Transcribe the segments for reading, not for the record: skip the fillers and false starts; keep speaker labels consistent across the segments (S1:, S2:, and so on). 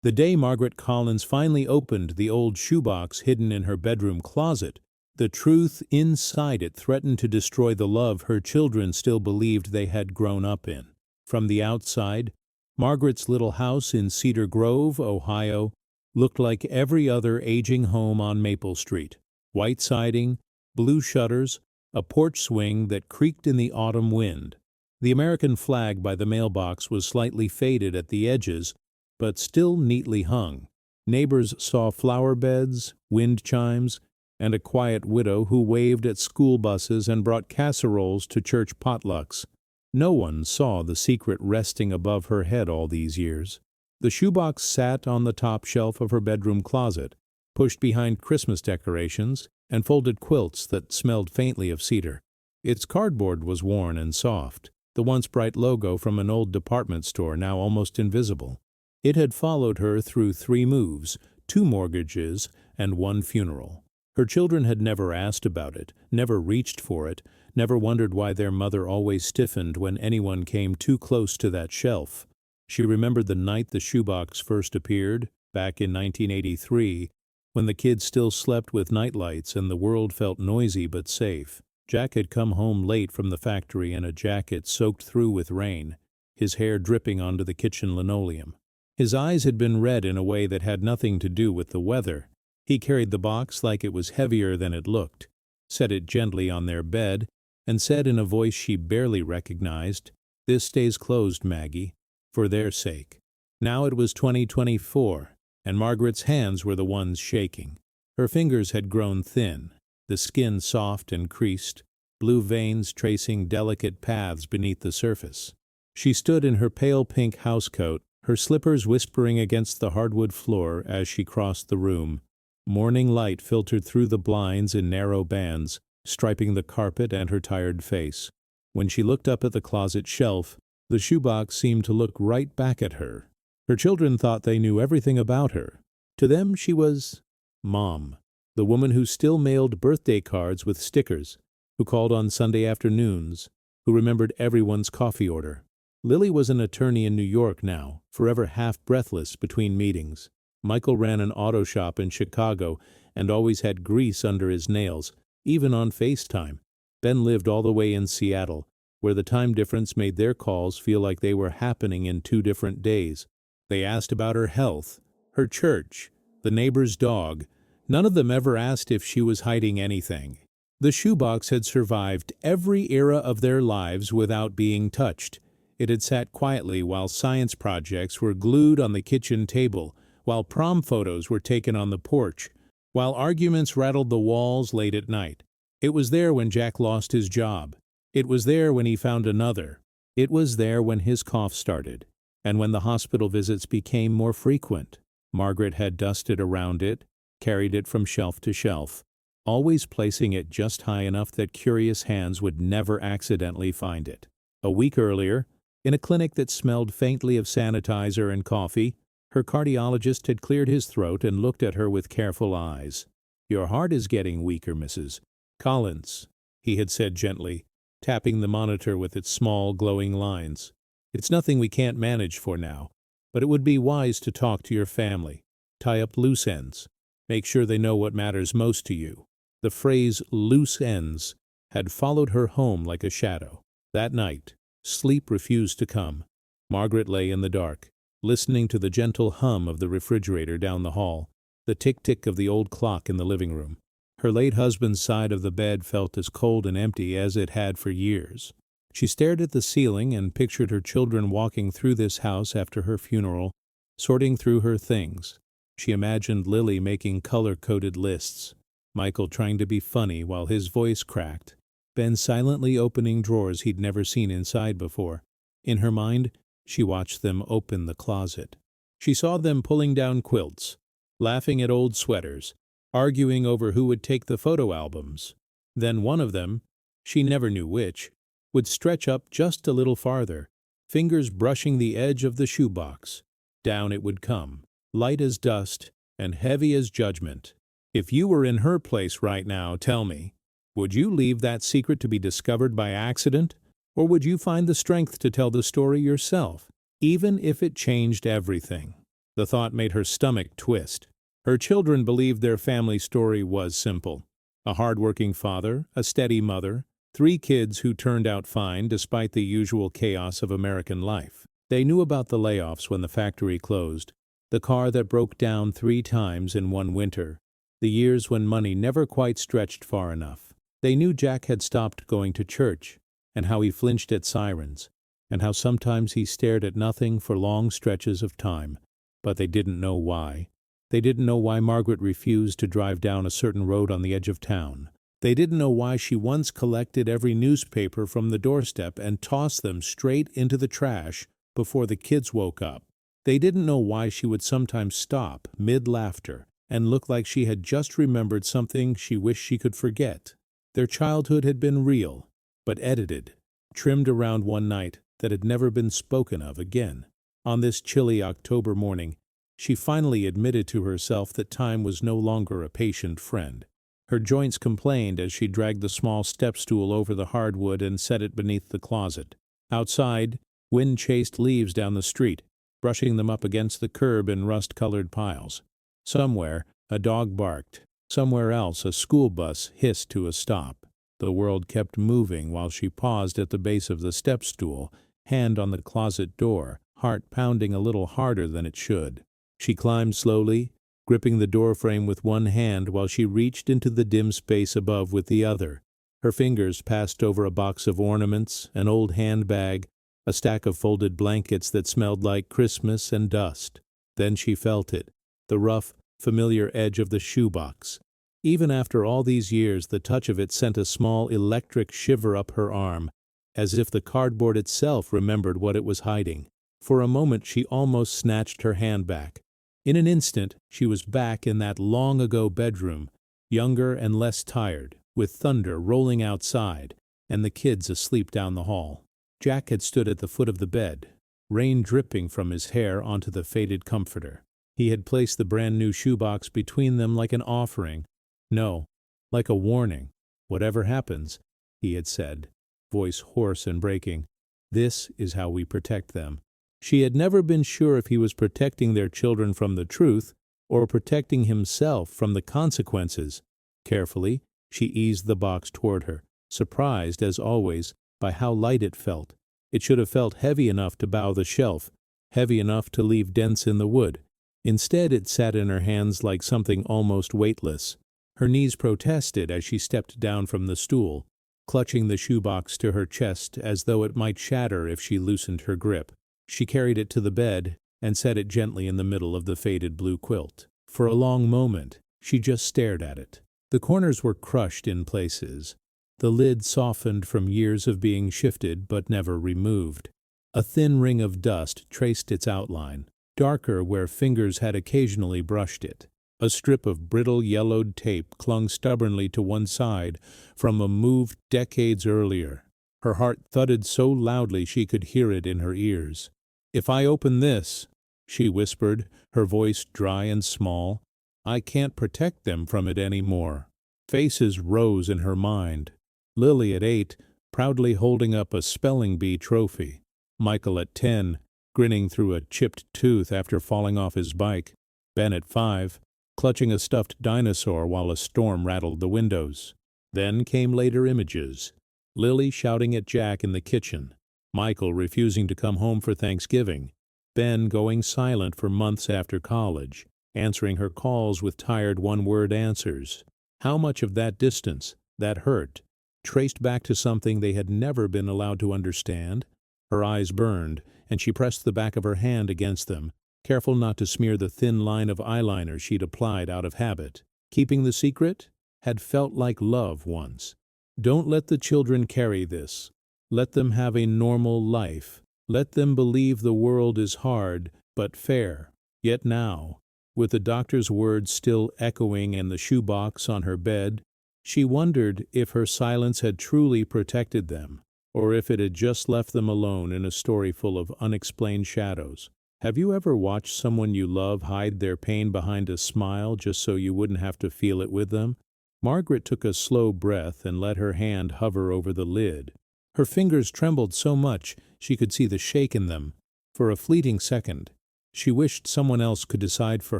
S1: The day Margaret Collins finally opened the old shoebox hidden in her bedroom closet, the truth inside it threatened to destroy the love her children still believed they had grown up in. From the outside, Margaret's little house in Cedar Grove, Ohio, looked like every other aging home on Maple Street. White siding, blue shutters, a porch swing that creaked in the autumn wind. The American flag by the mailbox was slightly faded at the edges, but still neatly hung. Neighbors saw flower beds, wind chimes, and a quiet widow who waved at school buses and brought casseroles to church potlucks. No one saw the secret resting above her head all these years. The shoebox sat on the top shelf of her bedroom closet, pushed behind Christmas decorations and folded quilts that smelled faintly of cedar. Its cardboard was worn and soft, the once bright logo from an old department store now almost invisible. It had followed her through 3 moves, 2 mortgages, and 1 funeral. Her children had never asked about it, never reached for it, never wondered why their mother always stiffened when anyone came too close to that shelf. She remembered the night the shoebox first appeared, back in 1983, when the kids still slept with nightlights and the world felt noisy but safe. Jack had come home late from the factory in a jacket soaked through with rain, his hair dripping onto the kitchen linoleum. His eyes had been red in a way that had nothing to do with the weather. He carried the box like it was heavier than it looked, set it gently on their bed, and said in a voice she barely recognized, "This stays closed, Maggie, for their sake." Now it was 2024, and Margaret's hands were the ones shaking. Her fingers had grown thin, the skin soft and creased, blue veins tracing delicate paths beneath the surface. She stood in her pale pink housecoat, her slippers whispering against the hardwood floor as she crossed the room. Morning light filtered through the blinds in narrow bands, striping the carpet and her tired face. When she looked up at the closet shelf, the shoebox seemed to look right back at her. Her children thought they knew everything about her. To them she was Mom, the woman who still mailed birthday cards with stickers, who called on Sunday afternoons, who remembered everyone's coffee order. Lily was an attorney in New York now, forever half-breathless between meetings. Michael ran an auto shop in Chicago and always had grease under his nails, even on FaceTime. Ben lived all the way in Seattle, where the time difference made their calls feel like they were happening in 2 different days. They asked about her health, her church, the neighbor's dog. None of them ever asked if she was hiding anything. The shoebox had survived every era of their lives without being touched. It had sat quietly while science projects were glued on the kitchen table, while prom photos were taken on the porch, while arguments rattled the walls late at night. It was there when Jack lost his job. It was there when he found another. It was there when his cough started, and when the hospital visits became more frequent. Margaret had dusted around it, carried it from shelf to shelf, always placing it just high enough that curious hands would never accidentally find it. A week earlier, in a clinic that smelled faintly of sanitizer and coffee, her cardiologist had cleared his throat and looked at her with careful eyes. "Your heart is getting weaker, Mrs. Collins," he had said gently, tapping the monitor with its small, glowing lines. "It's nothing we can't manage for now, but it would be wise to talk to your family, tie up loose ends, make sure they know what matters most to you." The phrase "loose ends" had followed her home like a shadow. That night, sleep refused to come. Margaret lay in the dark, listening to the gentle hum of the refrigerator down the hall, the tick-tick of the old clock in the living room. Her late husband's side of the bed felt as cold and empty as it had for years. She stared at the ceiling and pictured her children walking through this house after her funeral, sorting through her things. She imagined Lily making color-coded lists, Michael trying to be funny while his voice cracked, Ben silently opening drawers he'd never seen inside before. In her mind, she watched them open the closet. She saw them pulling down quilts, laughing at old sweaters, arguing over who would take the photo albums. Then one of them, she never knew which, would stretch up just a little farther, fingers brushing the edge of the shoebox. Down it would come, light as dust and heavy as judgment. If you were in her place right now, tell me, would you leave that secret to be discovered by accident, or would you find the strength to tell the story yourself, even if it changed everything? The thought made her stomach twist. Her children believed their family story was simple. A hard-working father, a steady mother, 3 kids who turned out fine despite the usual chaos of American life. They knew about the layoffs when the factory closed, the car that broke down 3 times in one winter, the years when money never quite stretched far enough. They knew Jack had stopped going to church, and how he flinched at sirens, and how sometimes he stared at nothing for long stretches of time. But they didn't know why. They didn't know why Margaret refused to drive down a certain road on the edge of town. They didn't know why she once collected every newspaper from the doorstep and tossed them straight into the trash before the kids woke up. They didn't know why she would sometimes stop mid-laughter and look like she had just remembered something she wished she could forget. Their childhood had been real, but edited, trimmed around one night that had never been spoken of again. On this chilly October morning, she finally admitted to herself that time was no longer a patient friend. Her joints complained as she dragged the small step stool over the hardwood and set it beneath the closet. Outside, wind chased leaves down the street, brushing them up against the curb in rust-colored piles. Somewhere, a dog barked. Somewhere else, a school bus hissed to a stop. The world kept moving while she paused at the base of the step stool, hand on the closet door, heart pounding a little harder than it should. She climbed slowly, gripping the doorframe with one hand while she reached into the dim space above with the other. Her fingers passed over a box of ornaments, an old handbag, a stack of folded blankets that smelled like Christmas and dust. Then she felt it, the rough, familiar edge of the shoebox. Even after all these years, the touch of it sent a small electric shiver up her arm, as if the cardboard itself remembered what it was hiding. For a moment she almost snatched her hand back. In an instant she was back in that long-ago bedroom, younger and less tired, with thunder rolling outside, and the kids asleep down the hall. Jack had stood at the foot of the bed, rain dripping from his hair onto the faded comforter. He had placed the brand-new shoebox between them like an offering. No, like a warning. "Whatever happens," he had said, voice hoarse and breaking, "this is how we protect them." She had never been sure if he was protecting their children from the truth or protecting himself from the consequences. Carefully, she eased the box toward her, surprised, as always, by how light it felt. It should have felt heavy enough to bow the shelf, heavy enough to leave dents in the wood. Instead, it sat in her hands like something almost weightless. Her knees protested as she stepped down from the stool, clutching the shoebox to her chest as though it might shatter if she loosened her grip. She carried it to the bed and set it gently in the middle of the faded blue quilt. For a long moment, she just stared at it. The corners were crushed in places. The lid softened from years of being shifted but never removed. A thin ring of dust traced its outline, darker where fingers had occasionally brushed it. A strip of brittle yellowed tape clung stubbornly to one side from a move decades earlier. Her heart thudded so loudly she could hear it in her ears. "If I open this," she whispered, her voice dry and small, "I can't protect them from it any more." Faces rose in her mind. Lily at 8, proudly holding up a spelling bee trophy. Michael at 10, grinning through a chipped tooth after falling off his bike. Ben at 5, clutching a stuffed dinosaur while a storm rattled the windows. Then came later images. Lily shouting at Jack in the kitchen. Michael refusing to come home for Thanksgiving. Ben going silent for months after college, answering her calls with tired one-word answers. How much of that distance, that hurt, traced back to something they had never been allowed to understand? Her eyes burned, and she pressed the back of her hand against them, careful not to smear the thin line of eyeliner she'd applied out of habit. Keeping the secret had felt like love once. Don't let the children carry this. Let them have a normal life. Let them believe the world is hard, but fair. Yet now, with the doctor's words still echoing in the shoebox on her bed, she wondered if her silence had truly protected them, or if it had just left them alone in a story full of unexplained shadows. Have you ever watched someone you love hide their pain behind a smile just so you wouldn't have to feel it with them? Margaret took a slow breath and let her hand hover over the lid. Her fingers trembled so much she could see the shake in them. For a fleeting second, She wished someone else could decide for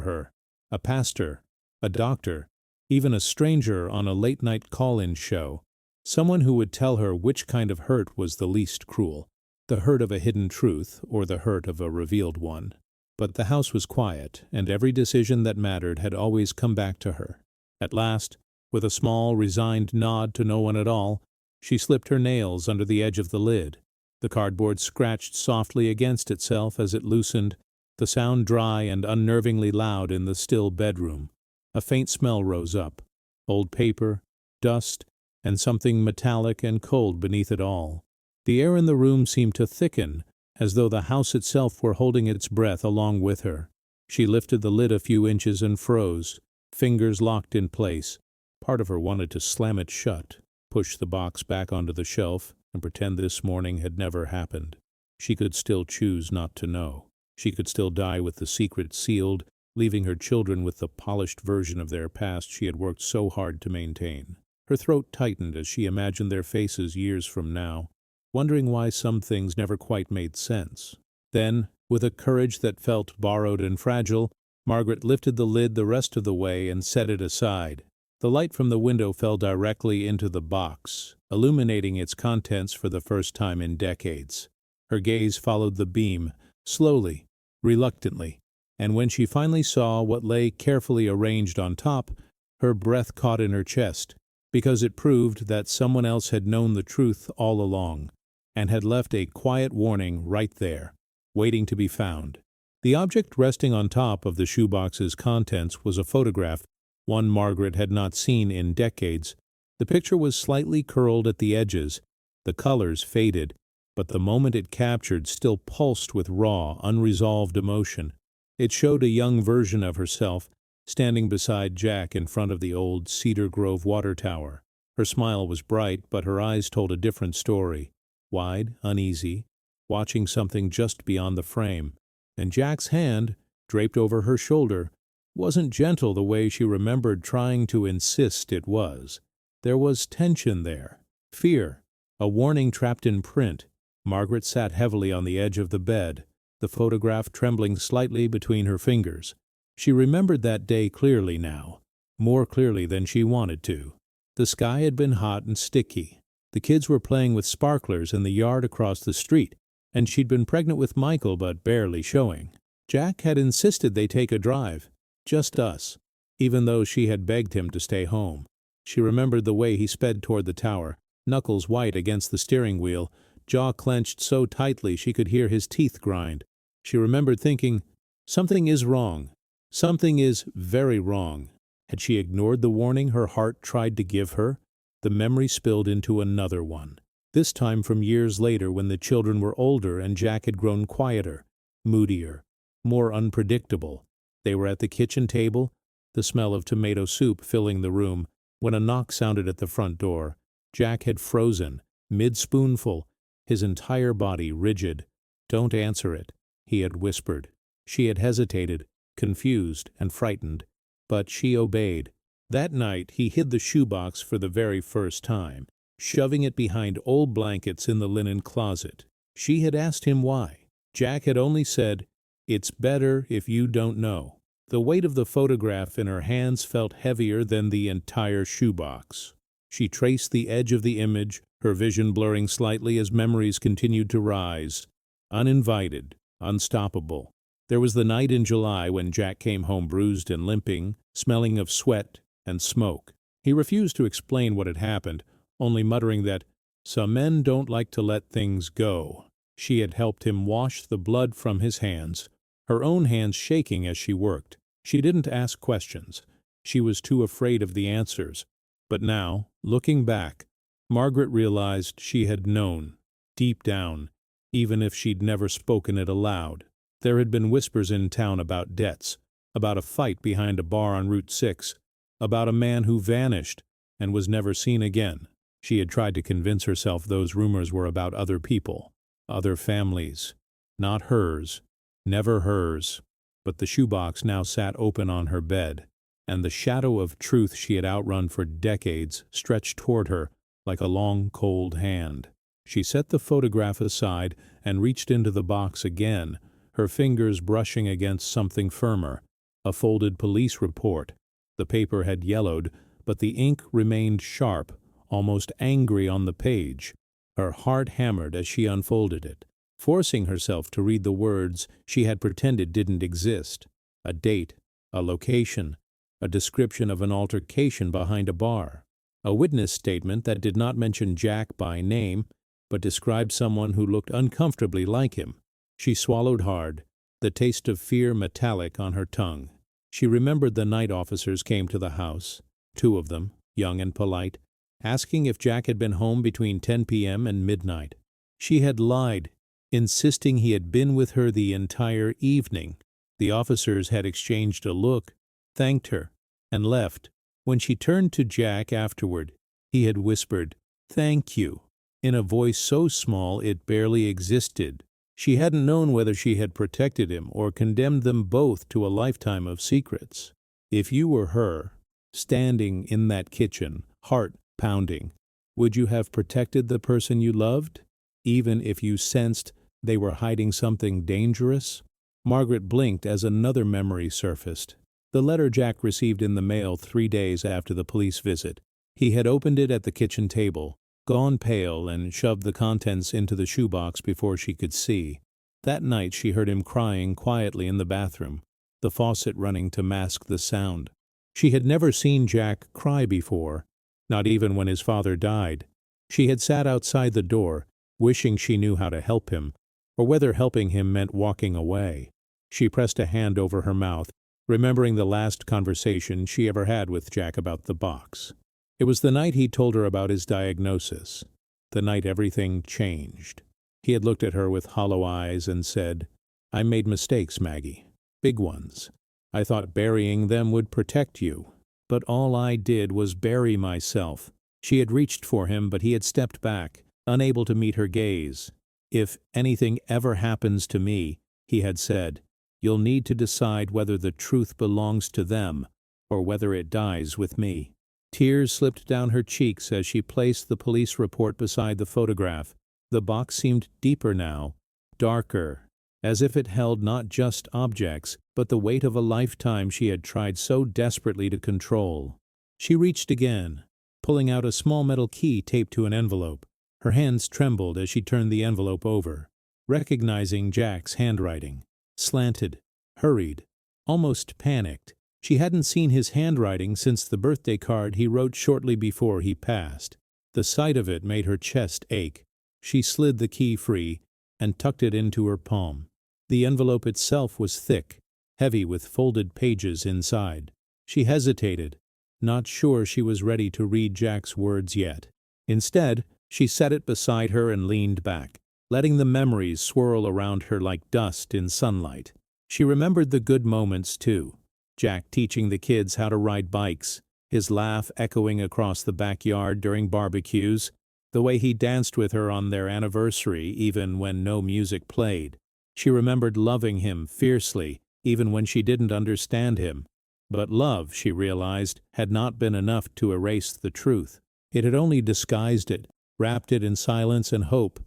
S1: her. A pastor, a doctor, even a stranger on a late-night call-in show. Someone who would tell her which kind of hurt was the least cruel, the hurt of a hidden truth or the hurt of a revealed one. But the house was quiet, and every decision that mattered had always come back to her. At last, with a small, resigned nod to no one at all, she slipped her nails under the edge of the lid. The cardboard scratched softly against itself as it loosened, the sound dry and unnervingly loud in the still bedroom. A faint smell rose up, old paper, dust, and something metallic and cold beneath it all. The air in the room seemed to thicken, as though the house itself were holding its breath along with her. She lifted the lid a few inches and froze, fingers locked in place. Part of her wanted to slam it shut, push the box back onto the shelf, and pretend this morning had never happened. She could still choose not to know. She could still die with the secret sealed, leaving her children with the polished version of their past she had worked so hard to maintain. Her throat tightened as she imagined their faces years from now, wondering why some things never quite made sense. Then, with a courage that felt borrowed and fragile, Margaret lifted the lid the rest of the way and set it aside. The light from the window fell directly into the box, illuminating its contents for the first time in decades. Her gaze followed the beam, slowly, reluctantly, and when she finally saw what lay carefully arranged on top, her breath caught in her chest, because it proved that someone else had known the truth all along, and had left a quiet warning right there, waiting to be found. The object resting on top of the shoebox's contents was a photograph, one Margaret had not seen in decades. The picture was slightly curled at the edges, the colors faded, but the moment it captured still pulsed with raw, unresolved emotion. It showed a young version of herself, standing beside Jack in front of the old Cedar Grove water tower. Her smile was bright, but her eyes told a different story. Wide, uneasy, watching something just beyond the frame. And Jack's hand, draped over her shoulder, wasn't gentle the way she remembered trying to insist it was. There was tension there, fear, a warning trapped in print. Margaret sat heavily on the edge of the bed, the photograph trembling slightly between her fingers. She remembered that day clearly now, more clearly than she wanted to. The sky had been hot and sticky. The kids were playing with sparklers in the yard across the street, and she'd been pregnant with Michael but barely showing. Jack had insisted they take a drive, just us, even though she had begged him to stay home. She remembered the way he sped toward the tower, knuckles white against the steering wheel, jaw clenched so tightly she could hear his teeth grind. She remembered thinking, something is wrong. Something is very wrong. Had she ignored the warning her heart tried to give her? The memory spilled into another one, this time from years later when the children were older and Jack had grown quieter, moodier, more unpredictable. They were at the kitchen table, the smell of tomato soup filling the room, when a knock sounded at the front door. Jack had frozen, mid-spoonful, his entire body rigid. "Don't answer it," he had whispered. She had hesitated, confused and frightened, but she obeyed. That night he hid the shoebox for the very first time, shoving it behind old blankets in the linen closet. She had asked him why. Jack had only said, "It's better if you don't know." The weight of the photograph in her hands felt heavier than the entire shoebox. She traced the edge of the image, her vision blurring slightly as memories continued to rise. Uninvited, unstoppable. There was the night in July when Jack came home bruised and limping, smelling of sweat and smoke. He refused to explain what had happened, only muttering that some men don't like to let things go. She had helped him wash the blood from his hands, her own hands shaking as she worked. She didn't ask questions. She was too afraid of the answers. But now, looking back, Margaret realized she had known, deep down, even if she'd never spoken it aloud. There had been whispers in town about debts, about a fight behind a bar on Route 6, about a man who vanished and was never seen again. She had tried to convince herself those rumors were about other people, other families, not hers, never hers. But the shoebox now sat open on her bed, and the shadow of truth she had outrun for decades stretched toward her like a long, cold hand. She set the photograph aside and reached into the box again, her fingers brushing against something firmer, a folded police report. The paper had yellowed, but the ink remained sharp, almost angry on the page. Her heart hammered as she unfolded it, forcing herself to read the words she had pretended didn't exist. A date, a location, a description of an altercation behind a bar. A witness statement that did not mention Jack by name, but described someone who looked uncomfortably like him. She swallowed hard, the taste of fear metallic on her tongue. She remembered the night officers came to the house, 2 of them, young and polite, asking if Jack had been home between 10 p.m. and midnight. She had lied, insisting he had been with her the entire evening. The officers had exchanged a look, thanked her, and left. When she turned to Jack afterward, he had whispered, "Thank you," in a voice so small it barely existed. She hadn't known whether she had protected him or condemned them both to a lifetime of secrets. If you were her, standing in that kitchen, heart pounding, would you have protected the person you loved, even if you sensed they were hiding something dangerous? Margaret blinked as another memory surfaced. The letter Jack received in the mail 3 days after the police visit. He had opened it at the kitchen table, gone pale, and shoved the contents into the shoebox before she could see. That night she heard him crying quietly in the bathroom, the faucet running to mask the sound. She had never seen Jack cry before, not even when his father died. She had sat outside the door, wishing she knew how to help him, or whether helping him meant walking away. She pressed a hand over her mouth, remembering the last conversation she ever had with Jack about the box. It was the night he told her about his diagnosis, the night everything changed. He had looked at her with hollow eyes and said, "I made mistakes, Maggie. Big ones. I thought burying them would protect you. But all I did was bury myself." She had reached for him, but he had stepped back, unable to meet her gaze. "If anything ever happens to me," he had said, "you'll need to decide whether the truth belongs to them or whether it dies with me." Tears slipped down her cheeks as she placed the police report beside the photograph. The box seemed deeper now, darker, as if it held not just objects, but the weight of a lifetime she had tried so desperately to control. She reached again, pulling out a small metal key taped to an envelope. Her hands trembled as she turned the envelope over, recognizing Jack's handwriting. Slanted, hurried, almost panicked. She hadn't seen his handwriting since the birthday card he wrote shortly before he passed. The sight of it made her chest ache. She slid the key free and tucked it into her palm. The envelope itself was thick, heavy with folded pages inside. She hesitated, not sure she was ready to read Jack's words yet. Instead, she set it beside her and leaned back, letting the memories swirl around her like dust in sunlight. She remembered the good moments, too. Jack teaching the kids how to ride bikes, his laugh echoing across the backyard during barbecues, the way he danced with her on their anniversary even when no music played. She remembered loving him fiercely, even when she didn't understand him. But love, she realized, had not been enough to erase the truth. It had only disguised it, wrapped it in silence and hope.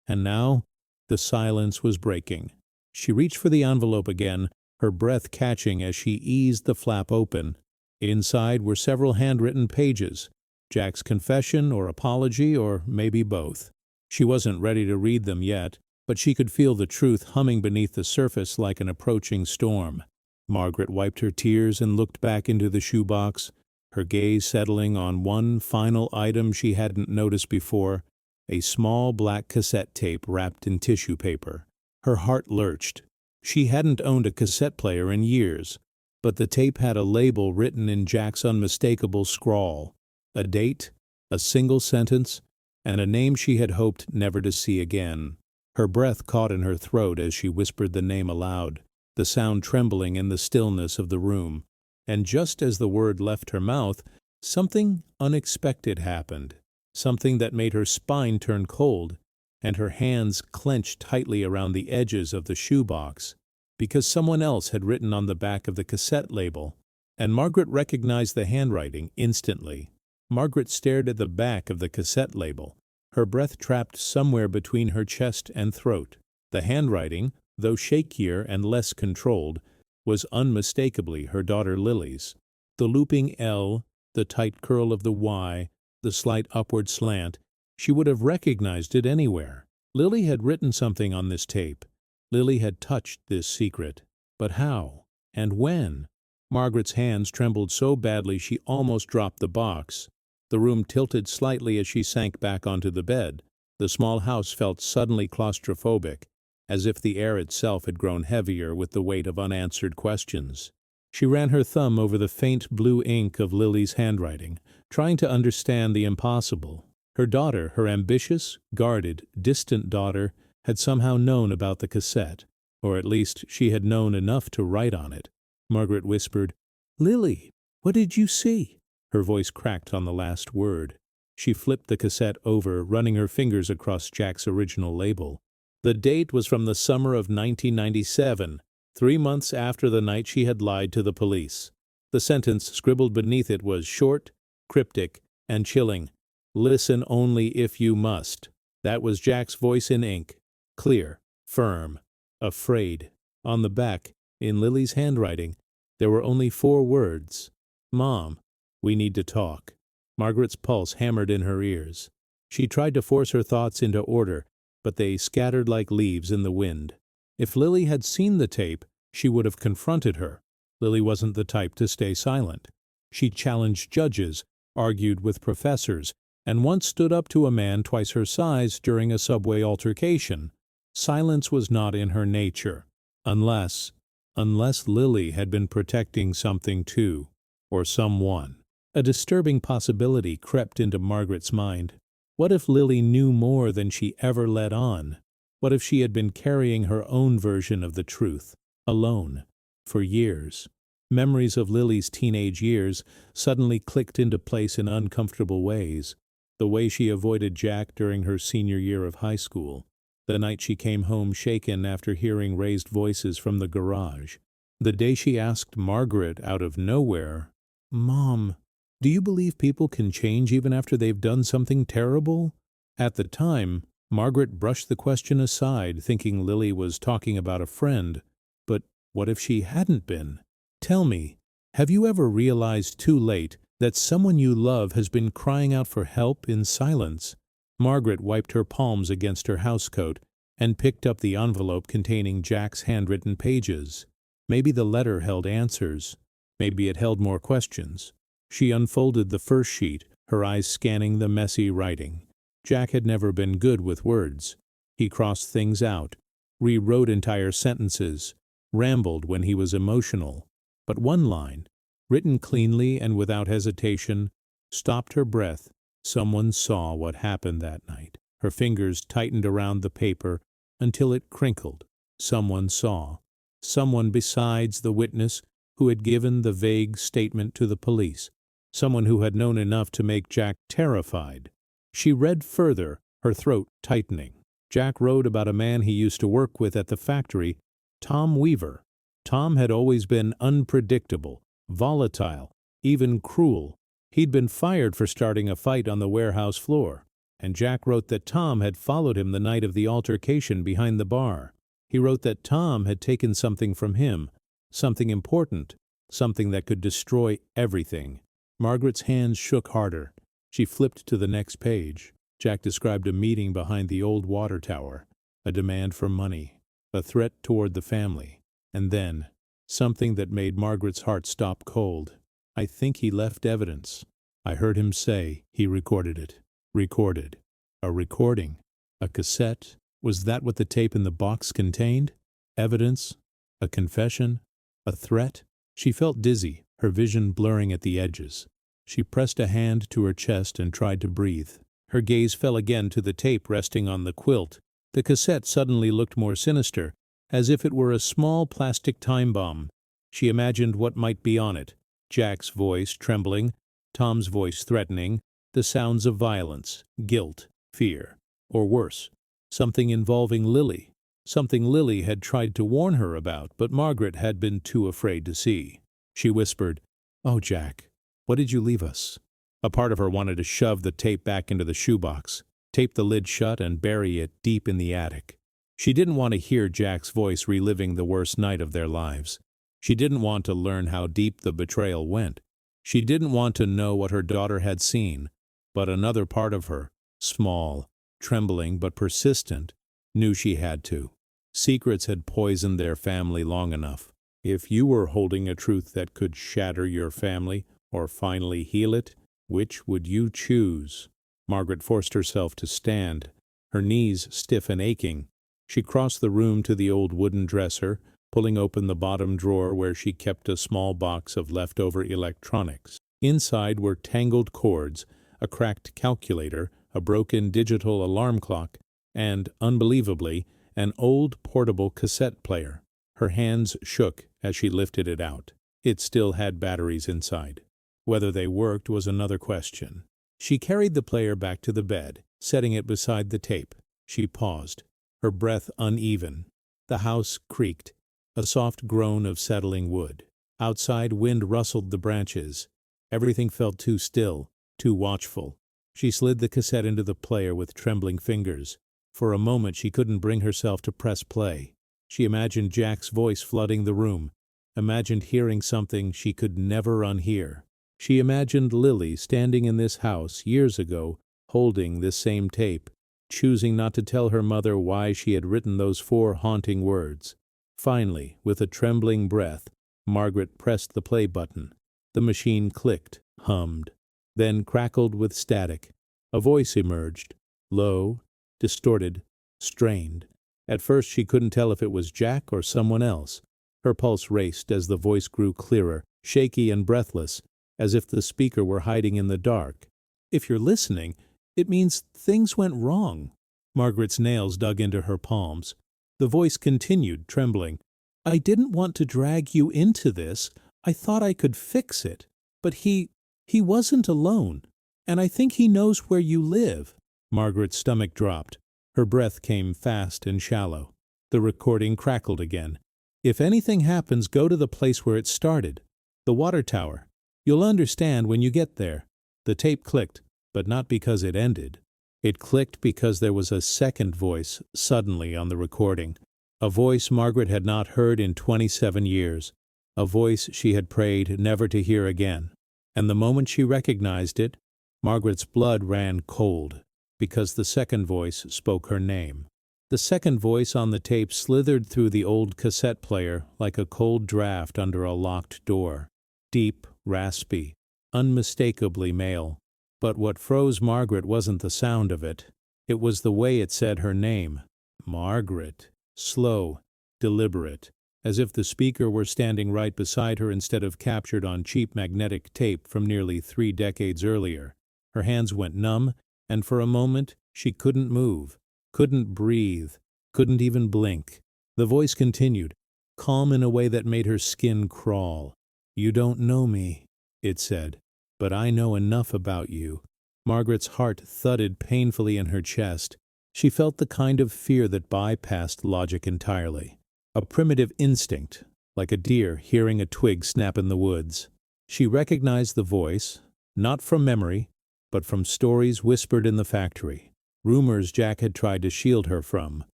S1: And now, the silence was breaking. She reached for the envelope again, her breath catching as she eased the flap open. Inside were several handwritten pages, Jack's confession or apology, or maybe both. She wasn't ready to read them yet, but she could feel the truth humming beneath the surface like an approaching storm. Margaret wiped her tears and looked back into the shoebox, her gaze settling on one final item she hadn't noticed before, a small black cassette tape wrapped in tissue paper. Her heart lurched. She hadn't owned a cassette player in years, but the tape had a label written in Jack's unmistakable scrawl, a date, a single sentence, and a name she had hoped never to see again. Her breath caught in her throat as she whispered the name aloud, the sound trembling in the stillness of the room. And just as the word left her mouth, something unexpected happened, something that made her spine turn cold, and her hands clenched tightly around the edges of the shoebox, because someone else had written on the back of the cassette label, and Margaret recognized the handwriting instantly. Margaret stared at the back of the cassette label, her breath trapped somewhere between her chest and throat. The handwriting, though shakier and less controlled, was unmistakably her daughter Lily's. The looping L, the tight curl of the Y, the slight upward slant, she would have recognized it anywhere. Lily had written something on this tape. Lily had touched this secret. But how? And when? Margaret's hands trembled so badly she almost dropped the box. The room tilted slightly as she sank back onto the bed. The small house felt suddenly claustrophobic, as if the air itself had grown heavier with the weight of unanswered questions. She ran her thumb over the faint blue ink of Lily's handwriting, trying to understand the impossible. Her daughter, her ambitious, guarded, distant daughter, had somehow known about the cassette, or at least she had known enough to write on it. Margaret whispered, "Lily, what did you see?" Her voice cracked on the last word. She flipped the cassette over, running her fingers across Jack's original label. The date was from the summer of 1997, 3 months after the night she had lied to the police. The sentence scribbled beneath it was short, cryptic, and chilling. "Listen only if you must." That was Jack's voice in ink. Clear, firm, afraid. On the back, in Lily's handwriting, there were only 4 words. "Mom, we need to talk." Margaret's pulse hammered in her ears. She tried to force her thoughts into order, but they scattered like leaves in the wind. If Lily had seen the tape, she would have confronted her. Lily wasn't the type to stay silent. She challenged judges, argued with professors, and once stood up to a man twice her size during a subway altercation. Silence was not in her nature. Unless Lily had been protecting something too, or someone. A disturbing possibility crept into Margaret's mind. What if Lily knew more than she ever let on? What if she had been carrying her own version of the truth, alone, for years? Memories of Lily's teenage years suddenly clicked into place in uncomfortable ways. The way she avoided Jack during her senior year of high school. The night she came home shaken after hearing raised voices from the garage. The day she asked Margaret out of nowhere, "Mom, do you believe people can change even after they've done something terrible?" At the time, Margaret brushed the question aside, thinking Lily was talking about a friend. But what if she hadn't been? "Tell me, have you ever realized too late that someone you love has been crying out for help in silence?" Margaret wiped her palms against her housecoat and picked up the envelope containing Jack's handwritten pages. Maybe the letter held answers. Maybe it held more questions. She unfolded the first sheet, her eyes scanning the messy writing. Jack had never been good with words. He crossed things out, rewrote entire sentences, rambled when he was emotional. But one line, written cleanly and without hesitation, stopped her breath. Someone saw what happened that night. Her fingers tightened around the paper until it crinkled. Someone saw. Someone besides the witness who had given the vague statement to the police. Someone who had known enough to make Jack terrified. She read further, her throat tightening. Jack wrote about a man he used to work with at the factory, Tom Weaver. Tom had always been unpredictable, volatile, even cruel. He'd been fired for starting a fight on the warehouse floor, and Jack wrote that Tom had followed him the night of the altercation behind the bar. He wrote that Tom had taken something from him, something important, something that could destroy everything. Margaret's hands shook harder. She flipped to the next page. Jack described a meeting behind the old water tower, a demand for money, a threat toward the family, and then something that made Margaret's heart stop cold. "I think he left evidence. I heard him say he recorded it." Recorded. A recording. A cassette. Was that what the tape in the box contained? Evidence? A confession? A threat? She felt dizzy, her vision blurring at the edges. She pressed a hand to her chest and tried to breathe. Her gaze fell again to the tape resting on the quilt. The cassette suddenly looked more sinister, as if it were a small plastic time bomb. She imagined what might be on it. Jack's voice trembling, Tom's voice threatening, the sounds of violence, guilt, fear, or worse, something involving Lily, something Lily had tried to warn her about, but Margaret had been too afraid to see. She whispered, "Oh, Jack, what did you leave us?" A part of her wanted to shove the tape back into the shoebox, tape the lid shut and bury it deep in the attic. She didn't want to hear Jack's voice reliving the worst night of their lives. She didn't want to learn how deep the betrayal went. She didn't want to know what her daughter had seen, but another part of her, small, trembling but persistent, knew she had to. Secrets had poisoned their family long enough. If you were holding a truth that could shatter your family or finally heal it, which would you choose? Margaret forced herself to stand, her knees stiff and aching. She crossed the room to the old wooden dresser, pulling open the bottom drawer where she kept a small box of leftover electronics. Inside were tangled cords, a cracked calculator, a broken digital alarm clock, and, unbelievably, an old portable cassette player. Her hands shook as she lifted it out. It still had batteries inside. Whether they worked was another question. She carried the player back to the bed, setting it beside the tape. She paused, her breath uneven. The house creaked, a soft groan of settling wood. Outside, wind rustled the branches. Everything felt too still, too watchful. She slid the cassette into the player with trembling fingers. For a moment she couldn't bring herself to press play. She imagined Jack's voice flooding the room, imagined hearing something she could never unhear. She imagined Lily standing in this house years ago, holding this same tape, choosing not to tell her mother why she had written those 4 haunting words. Finally, with a trembling breath, Margaret pressed the play button. The machine clicked, hummed, then crackled with static. A voice emerged, low, distorted, strained. At first she couldn't tell if it was Jack or someone else. Her pulse raced as the voice grew clearer, shaky and breathless, as if the speaker were hiding in the dark. "If you're listening, it means things went wrong." Margaret's nails dug into her palms. The voice continued, trembling. "I didn't want to drag you into this. I thought I could fix it. But he wasn't alone. And I think he knows where you live." Margaret's stomach dropped. Her breath came fast and shallow. The recording crackled again. "If anything happens, go to the place where it started. The water tower. You'll understand when you get there." The tape clicked, but not because it ended. It clicked because there was a second voice suddenly on the recording. A voice Margaret had not heard in 27 years. A voice she had prayed never to hear again. And the moment she recognized it, Margaret's blood ran cold, because the second voice spoke her name. The second voice on the tape slithered through the old cassette player like a cold draft under a locked door. Deep, raspy, unmistakably male. But what froze Margaret wasn't the sound of it. It was the way it said her name. Margaret. Slow, deliberate, as if the speaker were standing right beside her instead of captured on cheap magnetic tape from nearly 3 decades earlier. Her hands went numb, and for a moment she couldn't move, couldn't breathe, couldn't even blink. The voice continued, calm in a way that made her skin crawl. "You don't know me," it said, "but I know enough about you." Margaret's heart thudded painfully in her chest. She felt the kind of fear that bypassed logic entirely. A primitive instinct, like a deer hearing a twig snap in the woods. She recognized the voice, not from memory, but from stories whispered in the factory. Rumors Jack had tried to shield her from.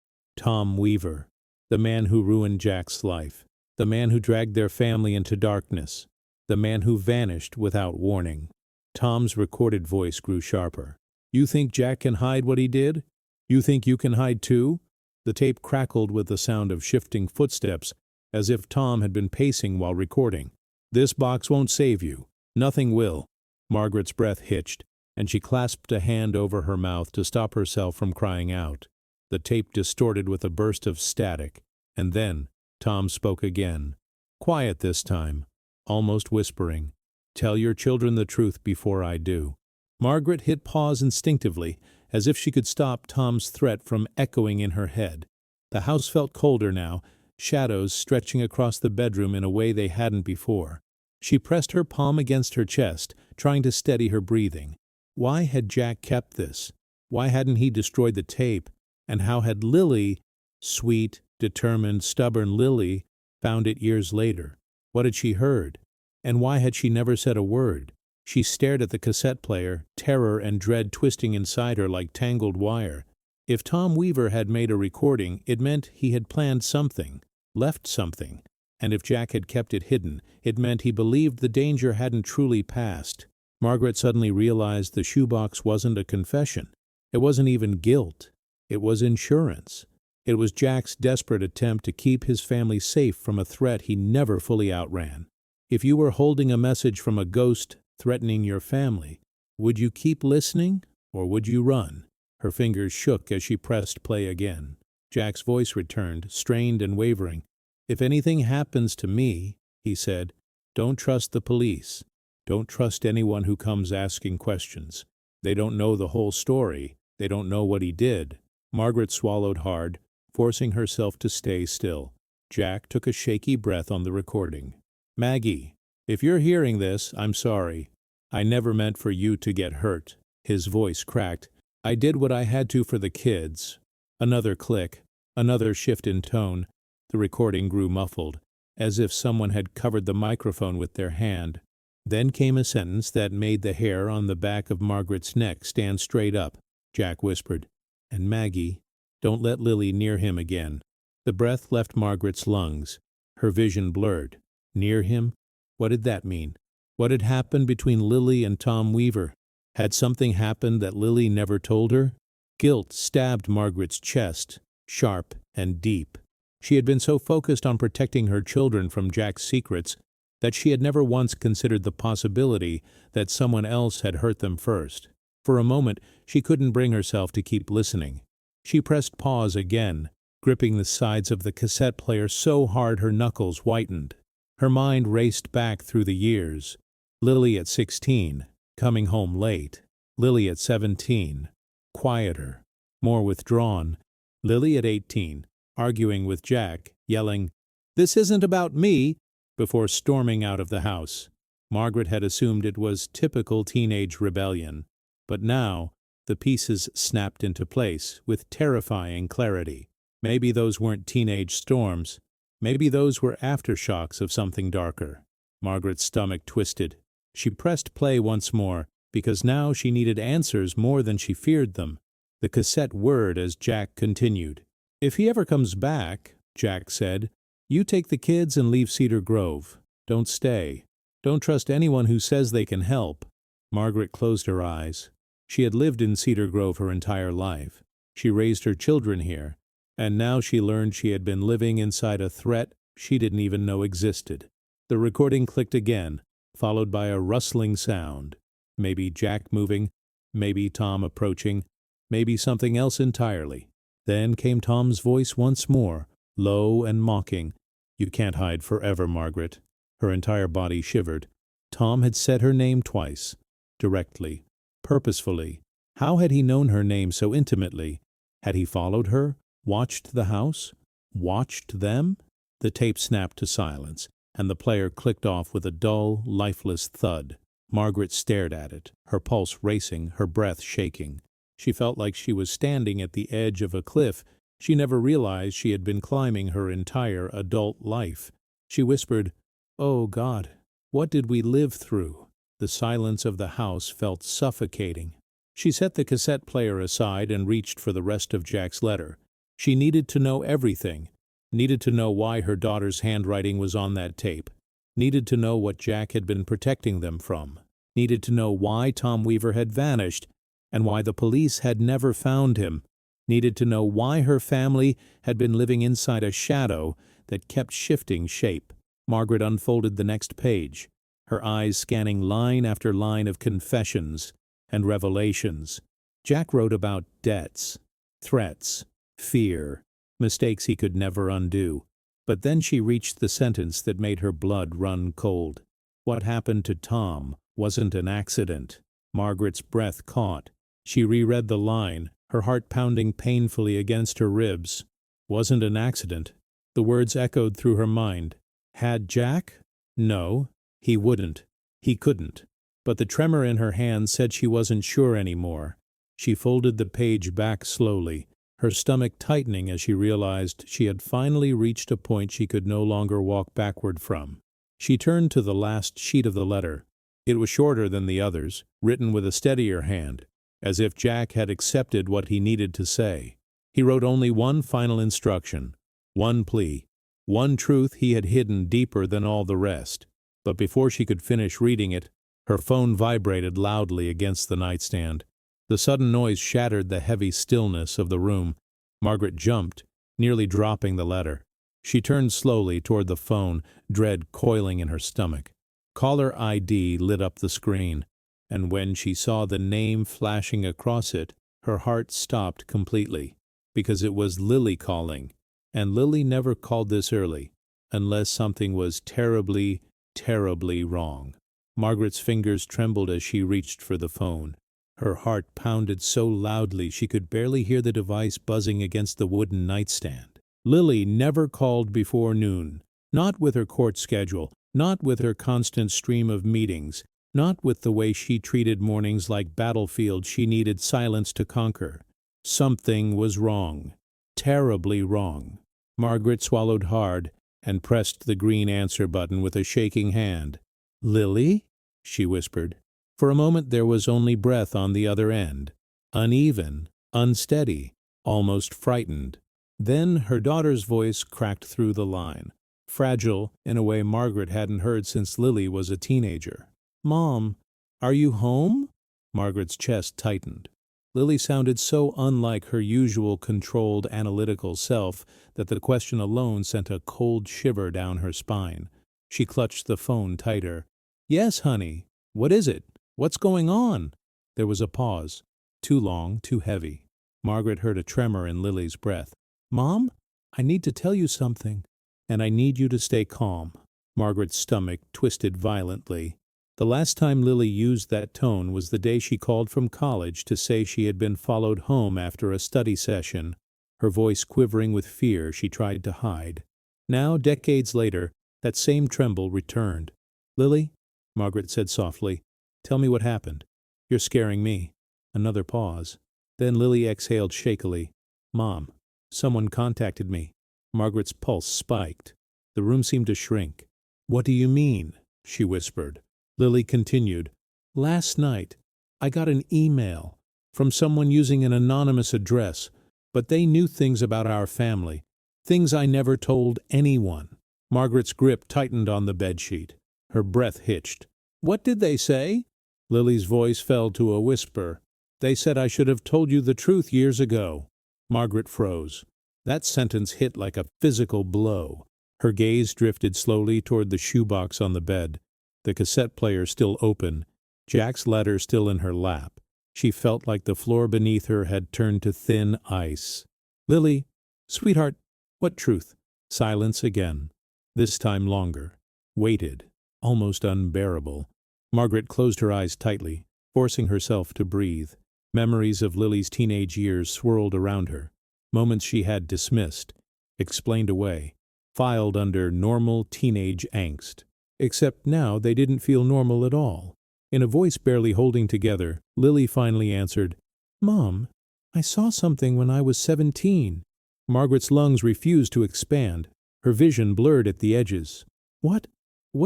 S1: Tom Weaver, the man who ruined Jack's life. The man who dragged their family into darkness. The man who vanished without warning. Tom's recorded voice grew sharper. "You think Jack can hide what he did? You think you can hide too?" The tape crackled with the sound of shifting footsteps, as if Tom had been pacing while recording. "This box won't save you. Nothing will." Margaret's breath hitched, and she clasped a hand over her mouth to stop herself from crying out. The tape distorted with a burst of static, and then Tom spoke again. Quiet this time, almost whispering. "Tell your children the truth before I do." Margaret hit pause instinctively, as if she could stop Tom's threat from echoing in her head. The house felt colder now, shadows stretching across the bedroom in a way they hadn't before. She pressed her palm against her chest, trying to steady her breathing. Why had Jack kept this? Why hadn't he destroyed the tape? And how had Lily, sweet, determined, stubborn Lily, found it years later? What had she heard? And why had she never said a word? She stared at the cassette player, terror and dread twisting inside her like tangled wire. If Tom Weaver had made a recording, it meant he had planned something, left something, and if Jack had kept it hidden, it meant he believed the danger hadn't truly passed. Margaret suddenly realized the shoebox wasn't a confession. It wasn't even guilt. It was insurance. It was Jack's desperate attempt to keep his family safe from a threat he never fully outran. If you were holding a message from a ghost threatening your family, would you keep listening or would you run? Her fingers shook as she pressed play again. Jack's voice returned, strained and wavering. "If anything happens to me," he said, "don't trust the police. Don't trust anyone who comes asking questions. They don't know the whole story. They don't know what he did." Margaret swallowed hard, forcing herself to stay still. Jack took a shaky breath on the recording. "Maggie, if you're hearing this, I'm sorry. I never meant for you to get hurt." His voice cracked. "I did what I had to for the kids." Another click, another shift in tone. The recording grew muffled, as if someone had covered the microphone with their hand. Then came a sentence that made the hair on the back of Margaret's neck stand straight up. Jack whispered, "And Maggie, don't let Lily near him again." The breath left Margaret's lungs. Her vision blurred. Near him? What did that mean? What had happened between Lily and Tom Weaver? Had something happened that Lily never told her? Guilt stabbed Margaret's chest, sharp and deep. She had been so focused on protecting her children from Jack's secrets that she had never once considered the possibility that someone else had hurt them first. For a moment, she couldn't bring herself to keep listening. She pressed pause again, gripping the sides of the cassette player so hard her knuckles whitened. Her mind raced back through the years. Lily at 16, coming home late. Lily at 17, quieter, more withdrawn. Lily at 18, arguing with Jack, yelling, "This isn't about me," before storming out of the house. Margaret had assumed it was typical teenage rebellion, but now the pieces snapped into place with terrifying clarity. Maybe those weren't teenage storms. Maybe those were aftershocks of something darker. Margaret's stomach twisted. She pressed play once more, because now she needed answers more than she feared them. The cassette whirred as Jack continued. "If he ever comes back," Jack said, "you take the kids and leave Cedar Grove. Don't stay. Don't trust anyone who says they can help." Margaret closed her eyes. She had lived in Cedar Grove her entire life. She raised her children here, and now she learned she had been living inside a threat she didn't even know existed. The recording clicked again, followed by a rustling sound. Maybe Jack moving, maybe Tom approaching, maybe something else entirely. Then came Tom's voice once more, low and mocking. "You can't hide forever, Margaret." Her entire body shivered. Tom had said her name twice, directly, purposefully. How had he known her name so intimately? Had he followed her, watched the house, watched them? The tape snapped to silence, and the player clicked off with a dull, lifeless thud. Margaret stared at it, her pulse racing, her breath shaking. She felt like she was standing at the edge of a cliff she never realized she had been climbing her entire adult life. She whispered, "Oh God, what did we live through?" The silence of the house felt suffocating. She set the cassette player aside and reached for the rest of Jack's letter. She needed to know everything, needed to know why her daughter's handwriting was on that tape, needed to know what Jack had been protecting them from, needed to know why Tom Weaver had vanished and why the police had never found him, needed to know why her family had been living inside a shadow that kept shifting shape. Margaret unfolded the next page, her eyes scanning line after line of confessions and revelations. Jack wrote about debts, threats, fear, mistakes he could never undo. But then she reached the sentence that made her blood run cold. What happened to Tom wasn't an accident. Margaret's breath caught. She reread the line, her heart pounding painfully against her ribs. Wasn't an accident. The words echoed through her mind. Had Jack? No, he wouldn't. He couldn't. But the tremor in her hand said she wasn't sure anymore. She folded the page back slowly, her stomach tightening as she realized she had finally reached a point she could no longer walk backward from. She turned to the last sheet of the letter. It was shorter than the others, written with a steadier hand, as if Jack had accepted what he needed to say. He wrote only one final instruction, one plea, one truth he had hidden deeper than all the rest. But before she could finish reading it, her phone vibrated loudly against the nightstand. The sudden noise shattered the heavy stillness of the room. Margaret jumped, nearly dropping the letter. She turned slowly toward the phone, dread coiling in her stomach. Caller ID lit up the screen, and when she saw the name flashing across it, her heart stopped completely, because it was Lily calling, and Lily never called this early, unless something was terribly, terribly wrong. Margaret's fingers trembled as she reached for the phone. Her heart pounded so loudly she could barely hear the device buzzing against the wooden nightstand. Lily never called before noon, not with her court schedule, not with her constant stream of meetings, not with the way she treated mornings like battlefields she needed silence to conquer. Something was wrong, terribly wrong. Margaret swallowed hard and pressed the green answer button with a shaking hand. "Lily?" she whispered. For a moment there was only breath on the other end, uneven, unsteady, almost frightened. Then her daughter's voice cracked through the line, fragile in a way Margaret hadn't heard since Lily was a teenager. "Mom, are you home?" Margaret's chest tightened. Lily sounded so unlike her usual controlled, analytical self that the question alone sent a cold shiver down her spine. She clutched the phone tighter. "Yes, honey. What is it? What's going on?" There was a pause, too long, too heavy. Margaret heard a tremor in Lily's breath. "Mom, I need to tell you something, and I need you to stay calm." Margaret's stomach twisted violently. The last time Lily used that tone was the day she called from college to say she had been followed home after a study session, her voice quivering with fear she tried to hide. Now, decades later, that same tremble returned. "Lily," Margaret said softly, "tell me what happened. You're scaring me." Another pause. Then Lily exhaled shakily. "Mom, someone contacted me." Margaret's pulse spiked. The room seemed to shrink. "What do you mean?" she whispered. Lily continued. "Last night, I got an email from someone using an anonymous address, but they knew things about our family, things I never told anyone." Margaret's grip tightened on the bedsheet. Her breath hitched. "What did they say?" Lily's voice fell to a whisper. "They said I should have told you the truth years ago." Margaret froze. That sentence hit like a physical blow. Her gaze drifted slowly toward the shoebox on the bed, the cassette player still open, Jack's letter still in her lap. She felt like the floor beneath her had turned to thin ice. "Lily, sweetheart, what truth?" Silence again. This time longer. Weighted. Almost unbearable. Margaret closed her eyes tightly, forcing herself to breathe. Memories of Lily's teenage years swirled around her. Moments she had dismissed, explained away, filed under normal teenage angst. Except now they didn't feel normal at all. In a voice barely holding together, Lily finally answered, "Mom, I saw something when I was 17. Margaret's lungs refused to expand. Her vision blurred at the edges. What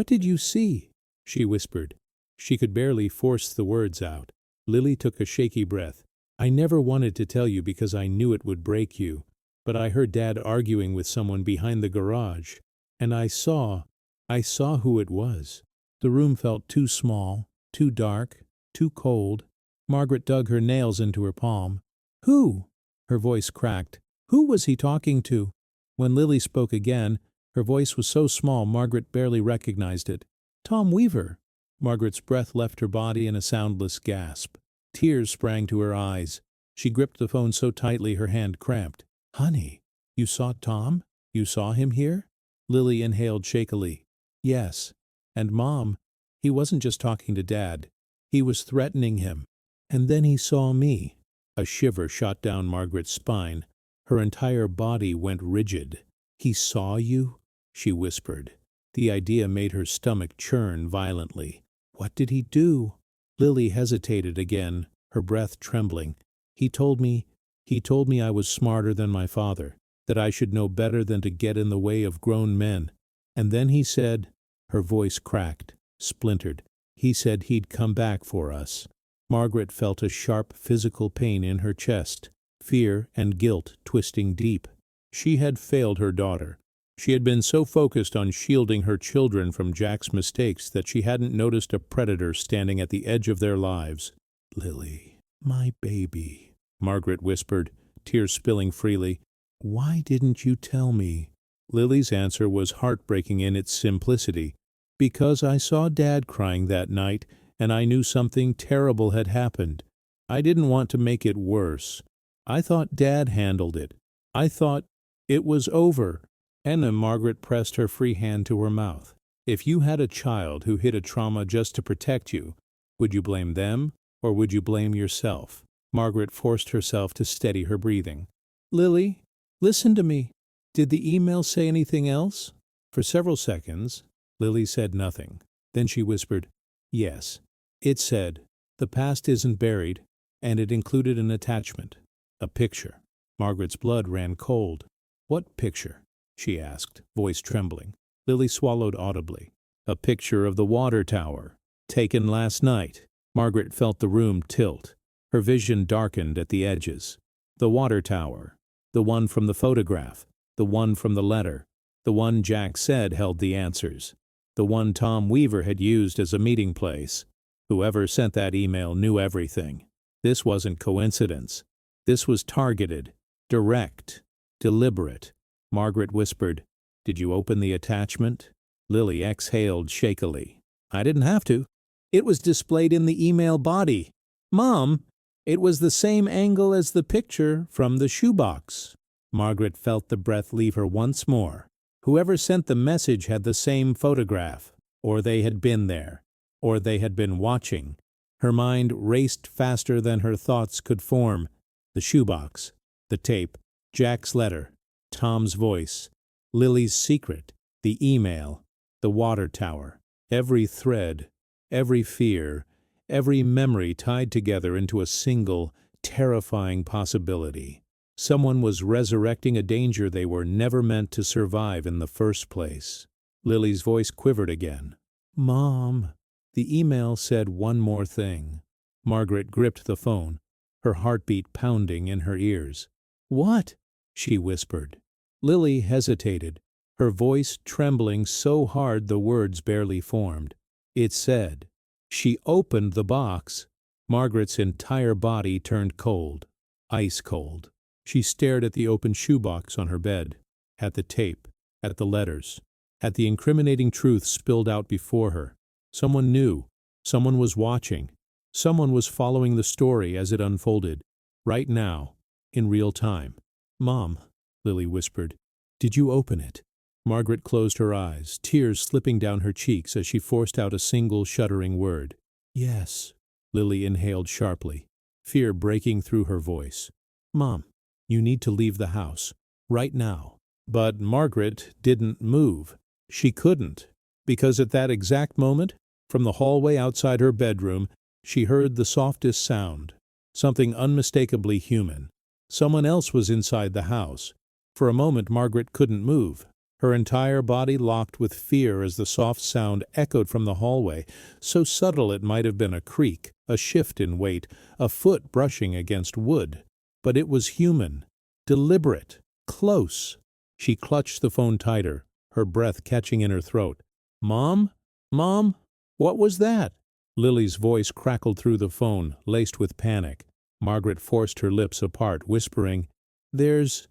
S1: did you see?" she whispered. She could barely force the words out. Lily took a shaky breath. "I never wanted to tell you because I knew it would break you, but I heard Dad arguing with someone behind the garage, and I saw who it was." The room felt too small, too dark, too cold. Margaret dug her nails into her palm. "Who?" Her voice cracked. "Who was he talking to?" When Lily spoke again, her voice was so small Margaret barely recognized it. "Tom Weaver." Margaret's breath left her body in a soundless gasp. Tears sprang to her eyes. She gripped the phone so tightly her hand cramped. "Honey, you saw Tom? You saw him here?" Lily inhaled shakily. "Yes. And Mom, he wasn't just talking to Dad. He was threatening him. And then he saw me." A shiver shot down Margaret's spine. Her entire body went rigid. "He saw you?" she whispered. The idea made her stomach churn violently. "What did he do?" Lily hesitated again, her breath trembling. He told me I was smarter than my father, that I should know better than to get in the way of grown men. And then he said," her voice cracked, splintered, "he said he'd come back for us." Margaret felt a sharp physical pain in her chest. fear and guilt twisting deep. She had failed her daughter. She had been so focused on shielding her children from Jack's mistakes that she hadn't noticed a predator standing at the edge of their lives. "Lily, my baby," Margaret whispered, tears spilling freely. "Why didn't you tell me?" Lily's answer was heartbreaking in its simplicity. "Because I saw Dad crying that night, and I knew something terrible had happened. I didn't want to make it worse. I thought Dad handled it. I thought it was over." Margaret pressed her free hand to her mouth. "If you had a child who hid a trauma just to protect you, would you blame them, or would you blame yourself?" Margaret forced herself to steady her breathing. "Lily, listen to me. Did the email say anything else?" For several seconds, Lily said nothing. Then she whispered, "Yes. It said, 'The past isn't buried,' and it included an attachment. A picture." Margaret's blood ran cold. "What picture?" she asked, voice trembling. Lily swallowed audibly. "A picture of the water tower, taken last night." Margaret felt the room tilt. Her vision darkened at the edges. The water tower. The one from the photograph. The one from the letter. The one Jack said held the answers. The one Tom Weaver had used as a meeting place. Whoever sent that email knew everything. This wasn't coincidence. This was targeted, direct, deliberate. Margaret whispered, "Did you open the attachment?" Lily exhaled shakily. "I didn't have to. It was displayed in the email body. Mom, it was the same angle as the picture from the shoebox." Margaret felt the breath leave her once more. Whoever sent the message had the same photograph, or they had been there, or they had been watching. Her mind raced faster than her thoughts could form. The shoebox, the tape, Jack's letter, Tom's voice, Lily's secret, the email, the water tower. Every thread, every fear, every memory tied together into a single, terrifying possibility. Someone was resurrecting a danger they were never meant to survive in the first place. Lily's voice quivered again. "Mom." The email said one more thing. Margaret gripped the phone, her heartbeat pounding in her ears. "What?" she whispered. Lily hesitated, her voice trembling so hard the words barely formed. It said. She opened the box. Margaret's entire body turned cold, ice cold. She stared at the open shoebox on her bed, at the tape, at the letters, at the incriminating truth spilled out before her. Someone knew. Someone was watching. Someone was following the story as it unfolded, right now, in real time. "Mom," Lily whispered, "did you open it?" Margaret closed her eyes, tears slipping down her cheeks as she forced out a single shuddering word. "Yes." Lily inhaled sharply, fear breaking through her voice. "Mom, you need to leave the house, right now." But Margaret didn't move. She couldn't, because at that exact moment, from the hallway outside her bedroom, she heard the softest sound, something unmistakably human. Someone else was inside the house. For a moment Margaret couldn't move, her entire body locked with fear as the soft sound echoed from the hallway, so subtle it might have been a creak, a shift in weight, a foot brushing against wood. But it was human, deliberate, close. She clutched the phone tighter, her breath catching in her throat. "Mom? Mom? What was that?" Lily's voice crackled through the phone, laced with panic. Margaret forced her lips apart, whispering, There's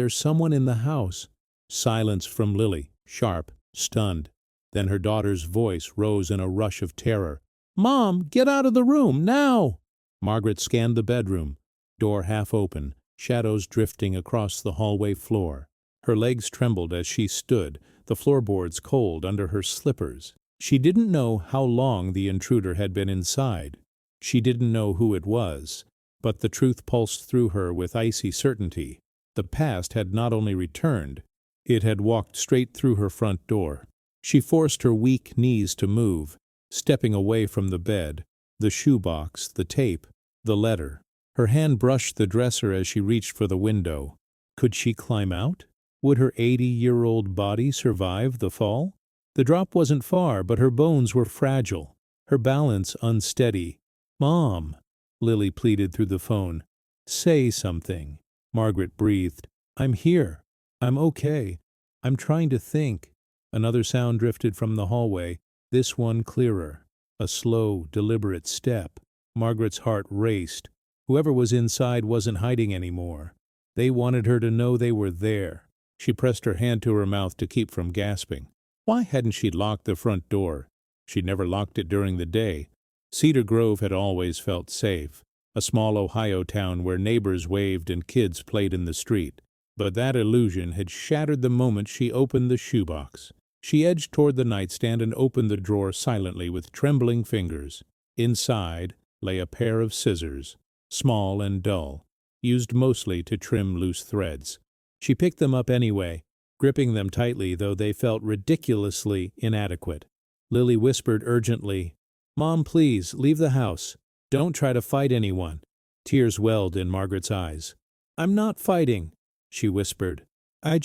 S1: someone in the house." Silence from Lily, sharp, stunned. Then her daughter's voice rose in a rush of terror. "Mom, get out of the room, now!" Margaret scanned the bedroom, door half open, shadows drifting across the hallway floor. Her legs trembled as she stood, the floorboards cold under her slippers. She didn't know how long the intruder had been inside. She didn't know who it was, but the truth pulsed through her with icy certainty. The past had not only returned, it had walked straight through her front door. She forced her weak knees to move, stepping away from the bed, the shoebox, the tape, the letter. Her hand brushed the dresser as she reached for the window. Could she climb out? Would her 80-year-old body survive the fall? The drop wasn't far, but her bones were fragile, her balance unsteady. "Mom," Lily pleaded through the phone, Say something. Margaret breathed. I'm here. I'm okay. I'm trying to think. Another sound drifted from the hallway, this one clearer. A slow, deliberate step. Margaret's heart raced. Whoever was inside wasn't hiding anymore. They wanted her to know they were there. She pressed her hand to her mouth to keep from gasping. Why hadn't she locked the front door? She'd never locked it during the day. Cedar Grove had always felt safe, a small Ohio town where neighbors waved and kids played in the street. But that illusion had shattered the moment she opened the shoebox. She edged toward the nightstand and opened the drawer silently with trembling fingers. Inside lay a pair of scissors, small and dull, used mostly to trim loose threads. She picked them up anyway, gripping them tightly though they felt ridiculously inadequate. Lily whispered urgently, "Mom, please, leave the house. Don't try to fight anyone." Tears welled in Margaret's eyes. "I'm not fighting," she whispered. I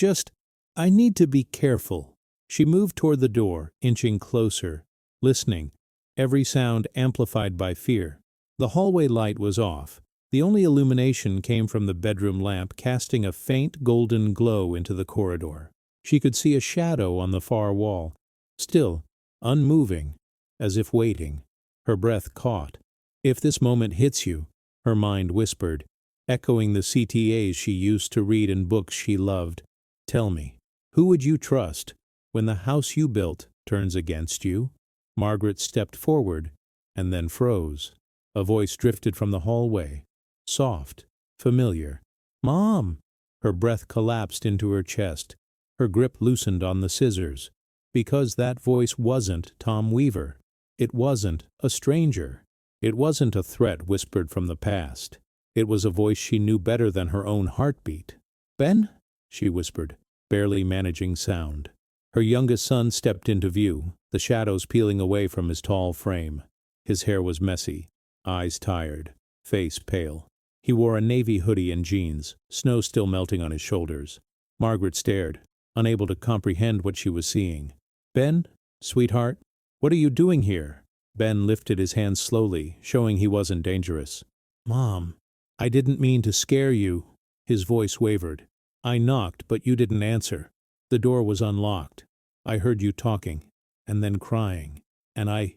S1: need to be careful." She moved toward the door, inching closer, listening, every sound amplified by fear. The hallway light was off. The only illumination came from the bedroom lamp, casting a faint golden glow into the corridor. She could see a shadow on the far wall, still, unmoving, as if waiting. Her breath caught. "If this moment hits you," her mind whispered, echoing the CTAs she used to read in books she loved, "tell me, who would you trust when the house you built turns against you?" Margaret stepped forward and then froze. A voice drifted from the hallway, soft, familiar. "Mom!" Her breath collapsed into her chest. Her grip loosened on the scissors. Because that voice wasn't Tom Weaver. It wasn't a stranger. It wasn't a threat whispered from the past. It was a voice she knew better than her own heartbeat. "Ben?" she whispered, barely managing sound. Her youngest son stepped into view, the shadows peeling away from his tall frame. His hair was messy, eyes tired, face pale. He wore a navy hoodie and jeans, snow still melting on his shoulders. Margaret stared, unable to comprehend what she was seeing. "Ben, sweetheart, what are you doing here?" Ben lifted his hand slowly, showing he wasn't dangerous. "Mom, I didn't mean to scare you." His voice wavered. "I knocked, but you didn't answer. The door was unlocked. I heard you talking, and then crying, and I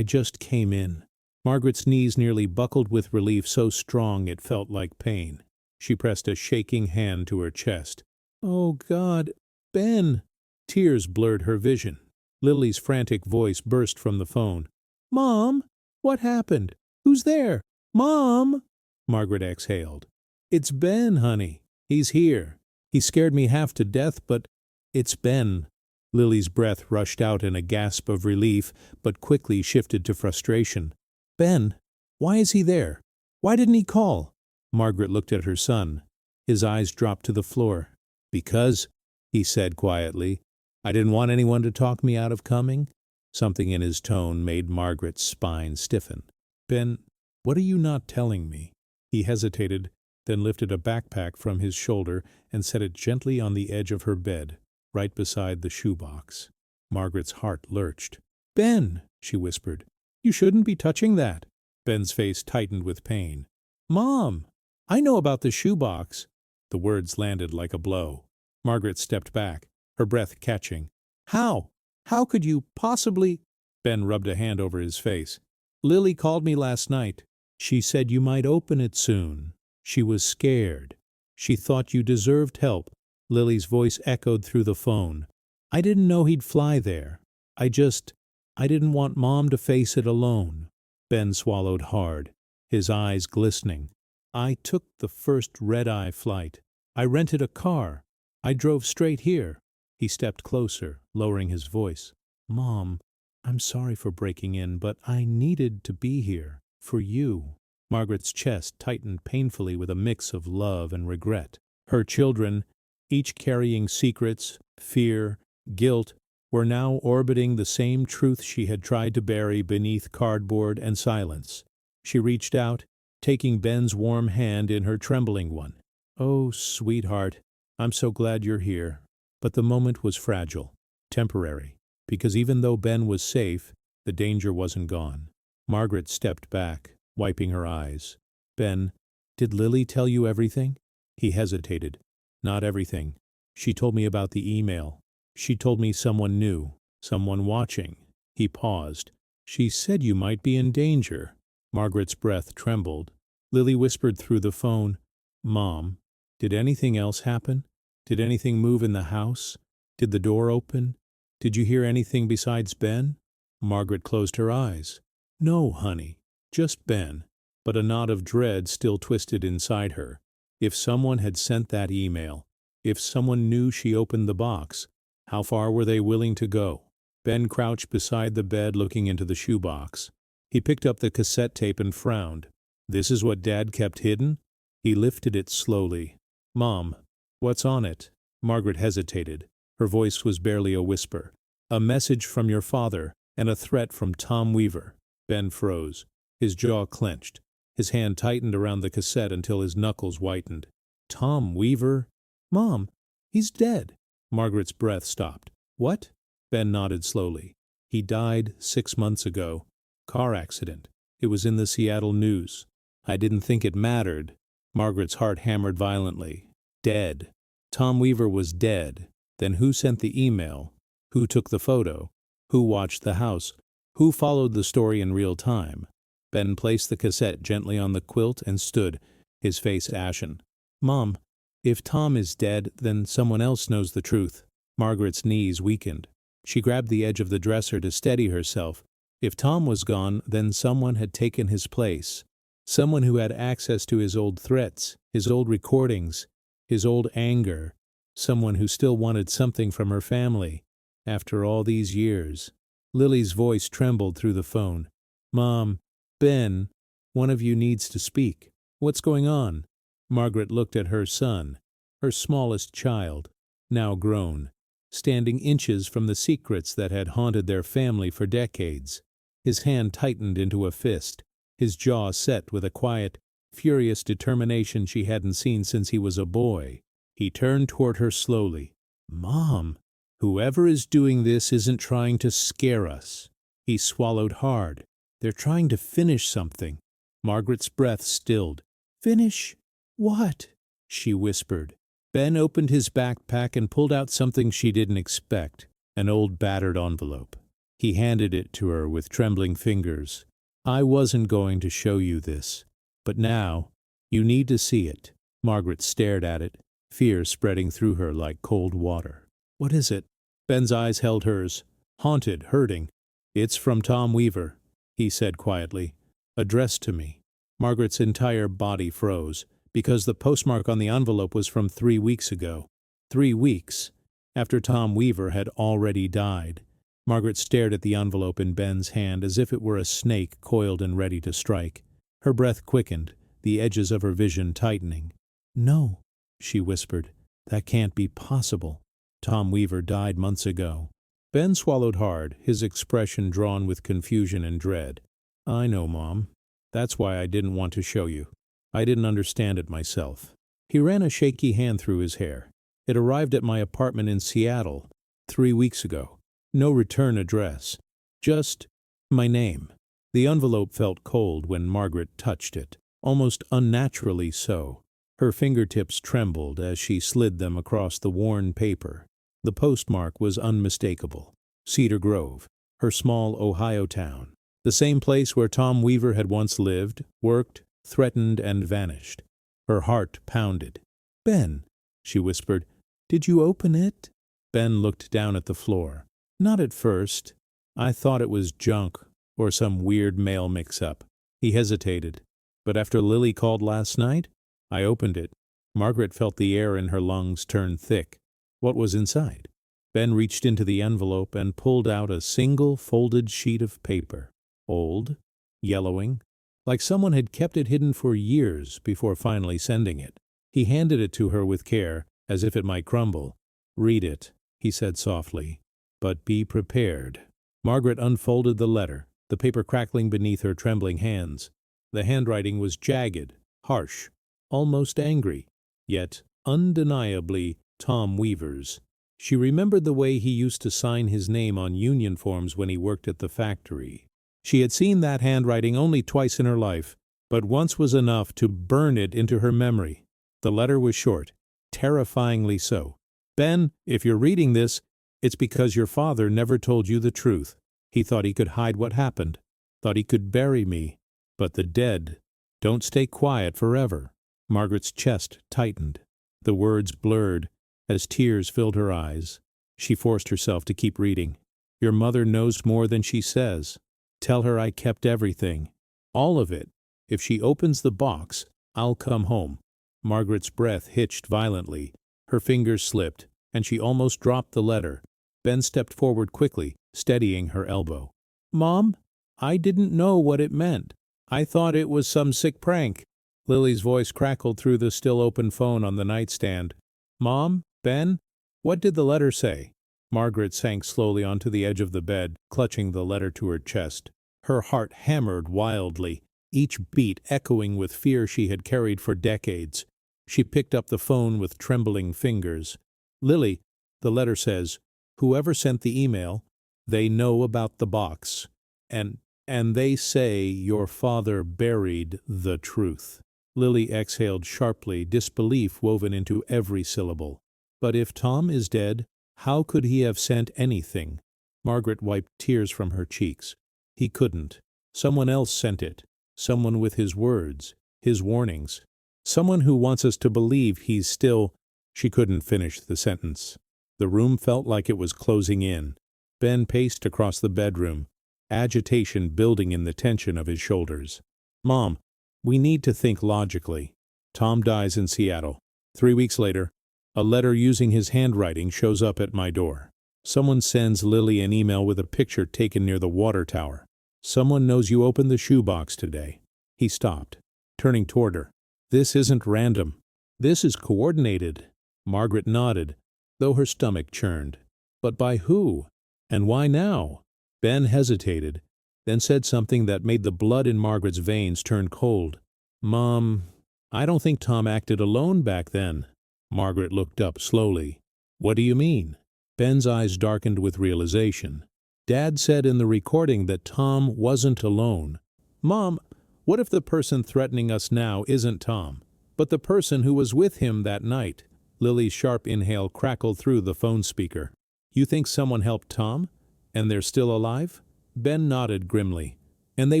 S1: just came in." Margaret's knees nearly buckled with relief so strong it felt like pain. She pressed a shaking hand to her chest. "Oh, God, Ben!" Tears blurred her vision. Lily's frantic voice burst from the phone. "Mom, what happened? Who's there? Mom!" Margaret exhaled. "It's Ben, honey. He's here. He scared me half to death, but it's Ben." Lily's breath rushed out in a gasp of relief, but quickly shifted to frustration. "Ben, why is he there? Why didn't he call?" Margaret looked at her son. His eyes dropped to the floor. "Because," he said quietly, "I didn't want anyone to talk me out of coming." Something in his tone made Margaret's spine stiffen. "Ben, what are you not telling me?" He hesitated, then lifted a backpack from his shoulder and set it gently on the edge of her bed, right beside the shoebox. Margaret's heart lurched. "Ben," she whispered, "you shouldn't be touching that." Ben's face tightened with pain. "Mom, I know about the shoebox." The words landed like a blow. Margaret stepped back, her breath catching. "How? How could you possibly—" Ben rubbed a hand over his face. "Lily called me last night. She said you might open it soon. She was scared. She thought you deserved help." Lily's voice echoed through the phone. "I didn't know he'd fly there. I didn't want Mom to face it alone." Ben swallowed hard, his eyes glistening. "I took the first red-eye flight. I rented a car. I drove straight here." He stepped closer, lowering his voice. "Mom, I'm sorry for breaking in, but I needed to be here. For you." Margaret's chest tightened painfully with a mix of love and regret. Her children, each carrying secrets, fear, guilt, were now orbiting the same truth she had tried to bury beneath cardboard and silence. She reached out, taking Ben's warm hand in her trembling one. "Oh, sweetheart, I'm so glad you're here." But the moment was fragile, temporary, because even though Ben was safe, the danger wasn't gone. Margaret stepped back, wiping her eyes. "Ben, Did Lily tell you everything? He hesitated. Not everything. She told me about the email. She told me someone knew, someone watching. He paused. She said you might be in danger. Margaret's breath trembled. Lily whispered through the phone, Mom, did anything else happen? Did anything move in the house? Did the door open? Did you hear anything besides Ben? Margaret closed her eyes. No, honey, just Ben. But a knot of dread still twisted inside her. If someone had sent that email, if someone knew she opened the box, how far were they willing to go? Ben crouched beside the bed looking into the shoebox. He picked up the cassette tape and frowned. This is what Dad kept hidden? He lifted it slowly. Mom, what's on it? Margaret hesitated. Her voice was barely a whisper. A message from your father and a threat from Tom Weaver. Ben froze. His jaw clenched. His hand tightened around the cassette until his knuckles whitened. Tom Weaver? Mom, he's dead. Margaret's breath stopped. What? Ben nodded slowly. He died 6 months ago. Car accident. It was in the Seattle news. I didn't think it mattered. Margaret's heart hammered violently. Dead. Tom Weaver was dead. Then who sent the email? Who took the photo? Who watched the house? Who followed the story in real time? Ben placed the cassette gently on the quilt and stood, his face ashen. Mom, if Tom is dead, then someone else knows the truth. Margaret's knees weakened. She grabbed the edge of the dresser to steady herself. If Tom was gone, then someone had taken his place. Someone who had access to his old threats, his old recordings, his old anger. Someone who still wanted something from her family. After all these years. Lily's voice trembled through the phone. Mom, Ben, one of you needs to speak. What's going on? Margaret looked at her son, her smallest child, now grown, standing inches from the secrets that had haunted their family for decades. His hand tightened into a fist, his jaw set with a quiet, furious determination she hadn't seen since he was a boy. He turned toward her slowly. Mom, whoever is doing this isn't trying to scare us. He swallowed hard. They're trying to finish something. Margaret's breath stilled. Finish what? She whispered. Ben opened his backpack and pulled out something she didn't expect, an old battered envelope. He handed it to her with trembling fingers. I wasn't going to show you this, but now you need to see it. Margaret stared at it, fear spreading through her like cold water. What is it? Ben's eyes held hers, haunted, hurting. It's from Tom Weaver, he said quietly, addressed to me. Margaret's entire body froze, because the postmark on the envelope was from 3 weeks ago. 3 weeks, after Tom Weaver had already died. Margaret stared at the envelope in Ben's hand as if it were a snake coiled and ready to strike. Her breath quickened, the edges of her vision tightening. No, she whispered, that can't be possible. Tom Weaver died months ago. Ben swallowed hard, his expression drawn with confusion and dread. I know, Mom. That's why I didn't want to show you. I didn't understand it myself. He ran a shaky hand through his hair. It arrived at my apartment in Seattle 3 weeks ago. No return address. Just my name. The envelope felt cold when Margaret touched it, almost unnaturally so. Her fingertips trembled as she slid them across the worn paper. The postmark was unmistakable. Cedar Grove, her small Ohio town. The same place where Tom Weaver had once lived, worked, threatened, and vanished. Her heart pounded. Ben, she whispered, did you open it? Ben looked down at the floor. Not at first. I thought it was junk, or some weird mail mix-up. He hesitated. But after Lily called last night, I opened it. Margaret felt the air in her lungs turn thick. What was inside? Ben reached into the envelope and pulled out a single folded sheet of paper. Old, yellowing, like someone had kept it hidden for years before finally sending it. He handed it to her with care, as if it might crumble. Read it, he said softly, but be prepared. Margaret unfolded the letter, the paper crackling beneath her trembling hands. The handwriting was jagged, harsh, almost angry, yet undeniably Tom Weaver's. She remembered the way he used to sign his name on union forms when he worked at the factory. She had seen that handwriting only twice in her life, but once was enough to burn it into her memory. The letter was short, terrifyingly so. Ben, if you're reading this, it's because your father never told you the truth. He thought he could hide what happened, thought he could bury me. But the dead don't stay quiet forever. Margaret's chest tightened. The words blurred as tears filled her eyes. She forced herself to keep reading. Your mother knows more than she says. Tell her I kept everything. All of it. If she opens the box, I'll come home. Margaret's breath hitched violently. Her fingers slipped, and she almost dropped the letter. Ben stepped forward quickly, steadying her elbow. Mom, I didn't know what it meant. I thought it was some sick prank. Lily's voice crackled through the still open phone on the nightstand. Mom? Ben? What did the letter say? Margaret sank slowly onto the edge of the bed, clutching the letter to her chest. Her heart hammered wildly, each beat echoing with fear she had carried for decades. She picked up the phone with trembling fingers. Lily, the letter says, whoever sent the email, they know about the box. And they say your father buried the truth. Lily exhaled sharply, disbelief woven into every syllable. But if Tom is dead, how could he have sent anything? Margaret wiped tears from her cheeks. He couldn't. Someone else sent it. Someone with his words, his warnings. Someone who wants us to believe he's still… She couldn't finish the sentence. The room felt like it was closing in. Ben paced across the bedroom, agitation building in the tension of his shoulders. Mom, we need to think logically. Tom dies in Seattle. 3 weeks later, a letter using his handwriting shows up at my door. Someone sends Lily an email with a picture taken near the water tower. Someone knows you opened the shoebox today. He stopped, turning toward her. This isn't random. This is coordinated. Margaret nodded, though her stomach churned. But by who? And why now? Ben hesitated, then said something that made the blood in Margaret's veins turn cold. Mom, I don't think Tom acted alone back then. Margaret looked up slowly. What do you mean? Ben's eyes darkened with realization. Dad said in the recording that Tom wasn't alone. Mom, what if the person threatening us now isn't Tom, but the person who was with him that night? Lily's sharp inhale crackled through the phone speaker. You think someone helped Tom? And they're still alive? Ben nodded grimly. And they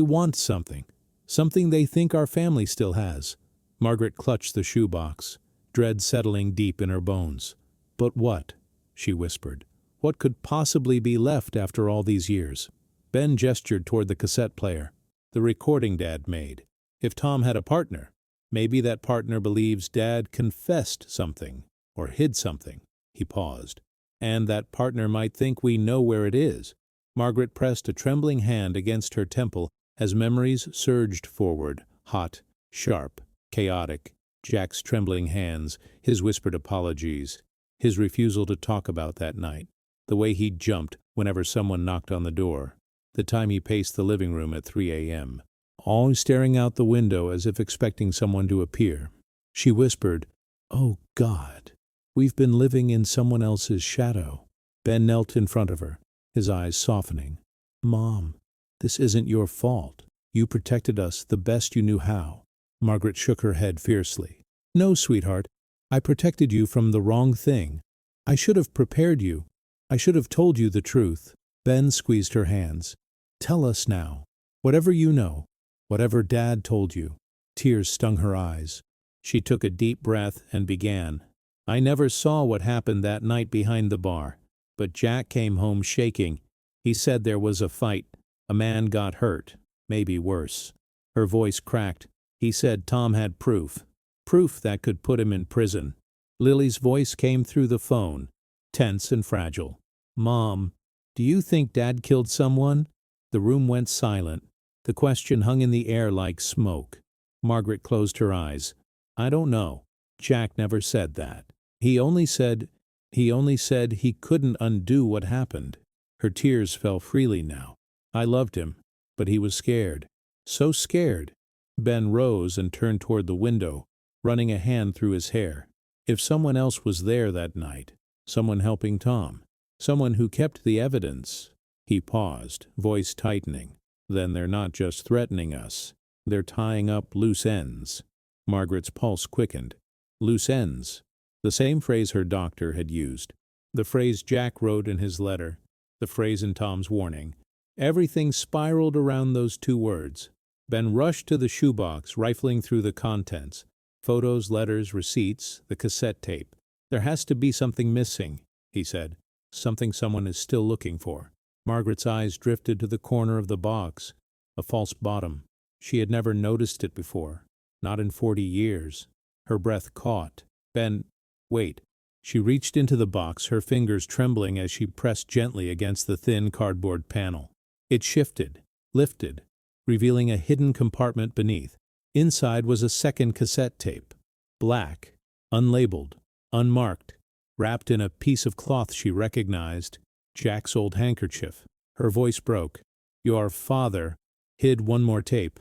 S1: want something. Something they think our family still has. Margaret clutched the shoebox, dread settling deep in her bones. But what? She whispered. What could possibly be left after all these years? Ben gestured toward the cassette player. The recording Dad made. If Tom had a partner, maybe that partner believes Dad confessed something, or hid something. He paused. And that partner might think we know where it is. Margaret pressed a trembling hand against her temple as memories surged forward, hot, sharp, chaotic. Jack's trembling hands, his whispered apologies, his refusal to talk about that night, the way he jumped whenever someone knocked on the door, the time he paced the living room at 3 a.m., always staring out the window as if expecting someone to appear. She whispered, "Oh, God, we've been living in someone else's shadow." Ben knelt in front of her, his eyes softening. "Mom, this isn't your fault. You protected us the best you knew how." Margaret shook her head fiercely. "No, sweetheart, I protected you from the wrong thing. I should have prepared you. I should have told you the truth." Ben squeezed her hands. "Tell us now. Whatever you know. Whatever Dad told you." Tears stung her eyes. She took a deep breath and began. "I never saw what happened that night behind the bar, but Jack came home shaking. He said there was a fight. A man got hurt, maybe worse." Her voice cracked. "He said Tom had proof. Proof that could put him in prison." Lily's voice came through the phone, tense and fragile. "Mom, do you think Dad killed someone?" The room went silent. The question hung in the air like smoke. Margaret closed her eyes. "I don't know. Jack never said that. He only said he couldn't undo what happened." Her tears fell freely now. "I loved him, but he was scared. So scared." Ben rose and turned toward the window, running a hand through his hair. If someone else was there that night, someone helping Tom, someone who kept the evidence. He paused, voice tightening. Then they're not just threatening us. They're tying up loose ends. Margaret's pulse quickened. Loose ends. The same phrase her doctor had used. The phrase Jack wrote in his letter. The phrase in Tom's warning. Everything spiraled around those two words. Ben rushed to the shoebox, rifling through the contents. Photos, letters, receipts, the cassette tape. There has to be something missing, he said. Something someone is still looking for. Margaret's eyes drifted to the corner of the box. A false bottom. She had never noticed it before. Not in 40 years. Her breath caught. Ben, wait. She reached into the box, her fingers trembling as she pressed gently against the thin cardboard panel. It shifted, lifted, revealing a hidden compartment beneath. Inside was a second cassette tape. Black, unlabeled, unmarked, wrapped in a piece of cloth she recognized. Jack's old handkerchief. Her voice broke. Your father hid one more tape.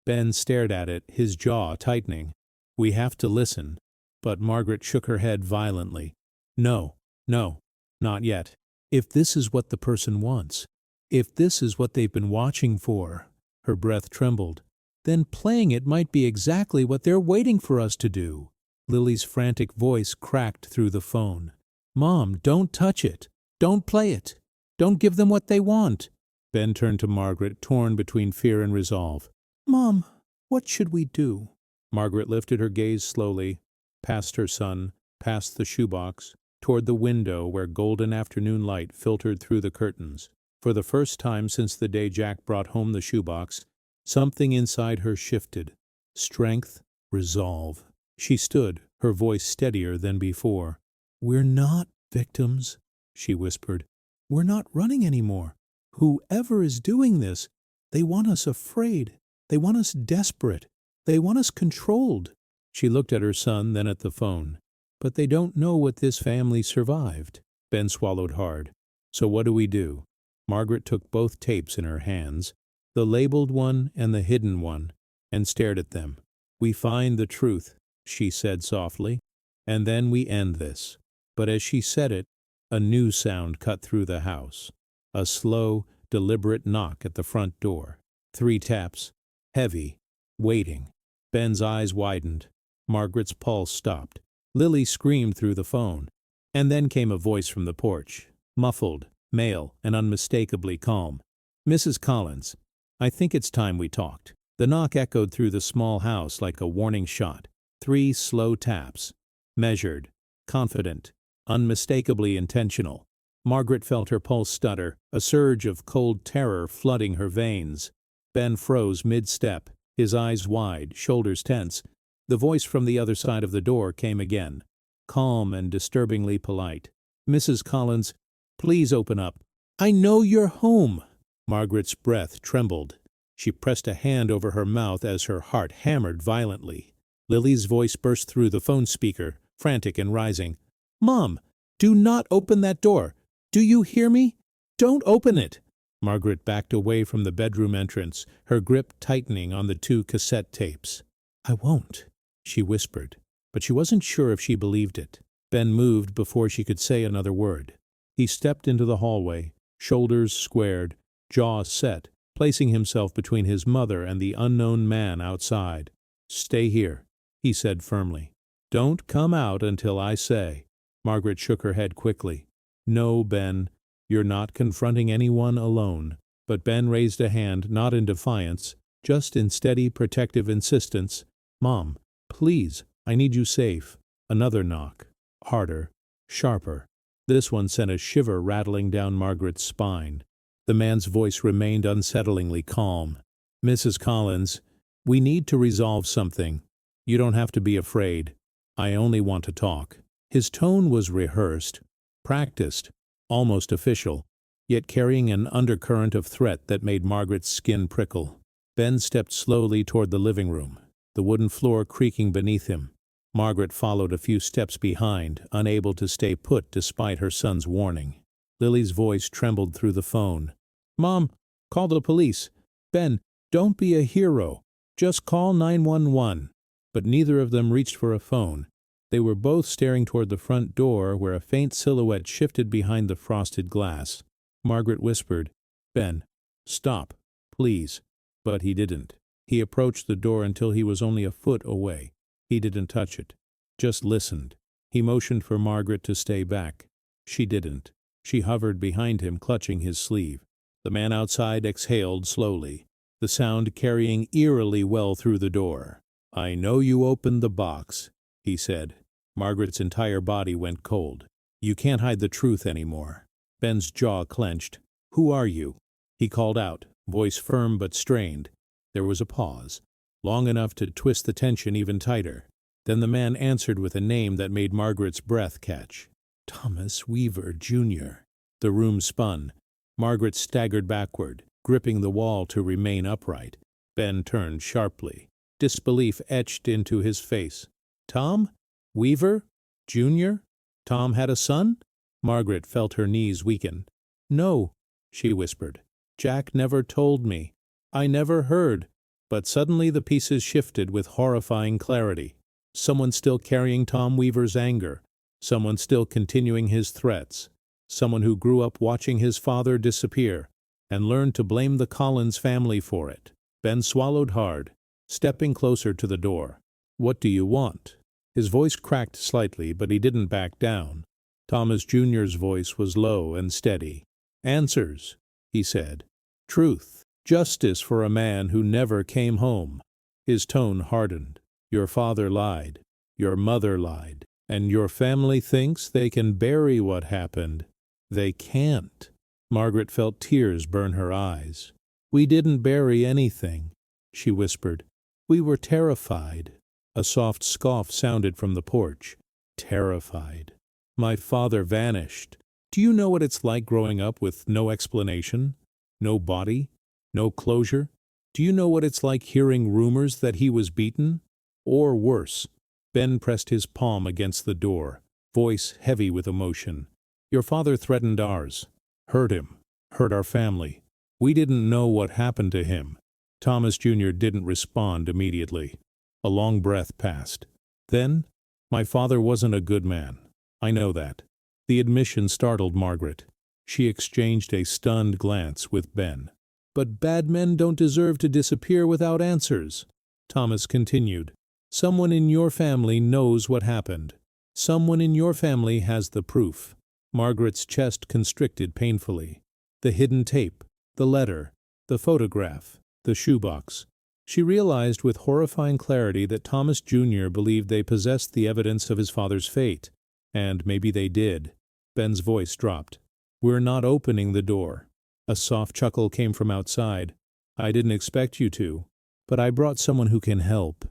S1: Ben stared at it, his jaw tightening. We have to listen. But Margaret shook her head violently. No, not yet. If this is what the person wants, if this is what they've been watching for, her breath trembled, then playing it might be exactly what they're waiting for us to do. Lily's frantic voice cracked through the phone. Mom, don't touch it. Don't play it. Don't give them what they want. Ben turned to Margaret, torn between fear and resolve. Mom, what should we do? Margaret lifted her gaze slowly, past her son, past the shoebox, toward the window where golden afternoon light filtered through the curtains. For the first time since the day Jack brought home the shoebox, something inside her shifted. Strength, resolve. She stood, her voice steadier than before. We're not victims, she whispered. We're not running anymore. Whoever is doing this, they want us afraid. They want us desperate. They want us controlled. She looked at her son, then at the phone. But they don't know what this family survived. Ben swallowed hard. So what do we do? Margaret took both tapes in her hands, the labeled one and the hidden one, and stared at them. We find the truth, she said softly, and then we end this. But as she said it, a new sound cut through the house. A slow, deliberate knock at the front door. 3 taps. Heavy. Waiting. Ben's eyes widened. Margaret's pulse stopped. Lily screamed through the phone. And then came a voice from the porch. Muffled, male, and unmistakably calm. Mrs. Collins, I think it's time we talked. The knock echoed through the small house like a warning shot. 3 slow taps. Measured. Confident. Unmistakably intentional. Margaret felt her pulse stutter, a surge of cold terror flooding her veins. Ben froze mid-step, his eyes wide, shoulders tense. The voice from the other side of the door came again, calm and disturbingly polite. Mrs. Collins, please open up. I know you're home. Margaret's breath trembled. She pressed a hand over her mouth as her heart hammered violently. Lily's voice burst through the phone speaker, frantic and rising. Mom, do not open that door. Do you hear me? Don't open it. Margaret backed away from the bedroom entrance, her grip tightening on the 2 cassette tapes. I won't, she whispered, but she wasn't sure if she believed it. Ben moved before she could say another word. He stepped into the hallway, shoulders squared, jaw set, placing himself between his mother and the unknown man outside. Stay here, he said firmly. Don't come out until I say. Margaret shook her head quickly. No, Ben, you're not confronting anyone alone. But Ben raised a hand, not in defiance, just in steady, protective insistence. Mom, please, I need you safe. Another knock. Harder. Sharper. This one sent a shiver rattling down Margaret's spine. The man's voice remained unsettlingly calm. Mrs. Collins, we need to resolve something. You don't have to be afraid. I only want to talk. His tone was rehearsed, practiced, almost official, yet carrying an undercurrent of threat that made Margaret's skin prickle. Ben stepped slowly toward the living room, the wooden floor creaking beneath him. Margaret followed a few steps behind, unable to stay put despite her son's warning. Lily's voice trembled through the phone. Mom, call the police. Ben, don't be a hero. Just call 911. But neither of them reached for a phone. They were both staring toward the front door where a faint silhouette shifted behind the frosted glass. Margaret whispered, Ben, stop, please. But he didn't. He approached the door until he was only a foot away. He didn't touch it, just listened. He motioned for Margaret to stay back. She didn't. She hovered behind him, clutching his sleeve. The man outside exhaled slowly, the sound carrying eerily well through the door. "I know you opened the box," he said. Margaret's entire body went cold. "You can't hide the truth anymore." Ben's jaw clenched. "Who are you?" he called out, voice firm but strained. There was a pause, long enough to twist the tension even tighter. Then the man answered with a name that made Margaret's breath catch. "Thomas Weaver, Jr." The room spun. Margaret staggered backward, gripping the wall to remain upright. Ben turned sharply. Disbelief etched into his face. "Tom? Weaver? Jr.? Tom had a son?" Margaret felt her knees weaken. "No," she whispered. "Jack never told me. I never heard." But suddenly the pieces shifted with horrifying clarity. Someone still carrying Tom Weaver's anger. Someone still continuing his threats. Someone who grew up watching his father disappear and learned to blame the Collins family for it. Ben swallowed hard, stepping closer to the door. "What do you want?" His voice cracked slightly, but he didn't back down. Thomas Jr.'s voice was low and steady. "Answers," he said. "Truth. Justice for a man who never came home." His tone hardened. "Your father lied. Your mother lied. And your family thinks they can bury what happened. They can't." Margaret felt tears burn her eyes. "We didn't bury anything," she whispered. "We were terrified." A soft scoff sounded from the porch. "Terrified. My father vanished. Do you know what it's like growing up with no explanation? No body? No closure? Do you know what it's like hearing rumors that he was beaten? Or worse?" Ben pressed his palm against the door, voice heavy with emotion. "Your father threatened ours. Hurt him. Hurt our family. We didn't know what happened to him." Thomas Jr. didn't respond immediately. A long breath passed. Then, "My father wasn't a good man. I know that." The admission startled Margaret. She exchanged a stunned glance with Ben. "But bad men don't deserve to disappear without answers," Thomas continued. "Someone in your family knows what happened. Someone in your family has the proof." Margaret's chest constricted painfully. The hidden tape, the letter, the photograph, the shoebox. She realized with horrifying clarity that Thomas Jr. believed they possessed the evidence of his father's fate. And maybe they did. Ben's voice dropped. "We're not opening the door." A soft chuckle came from outside. "I didn't expect you to, but I brought someone who can help.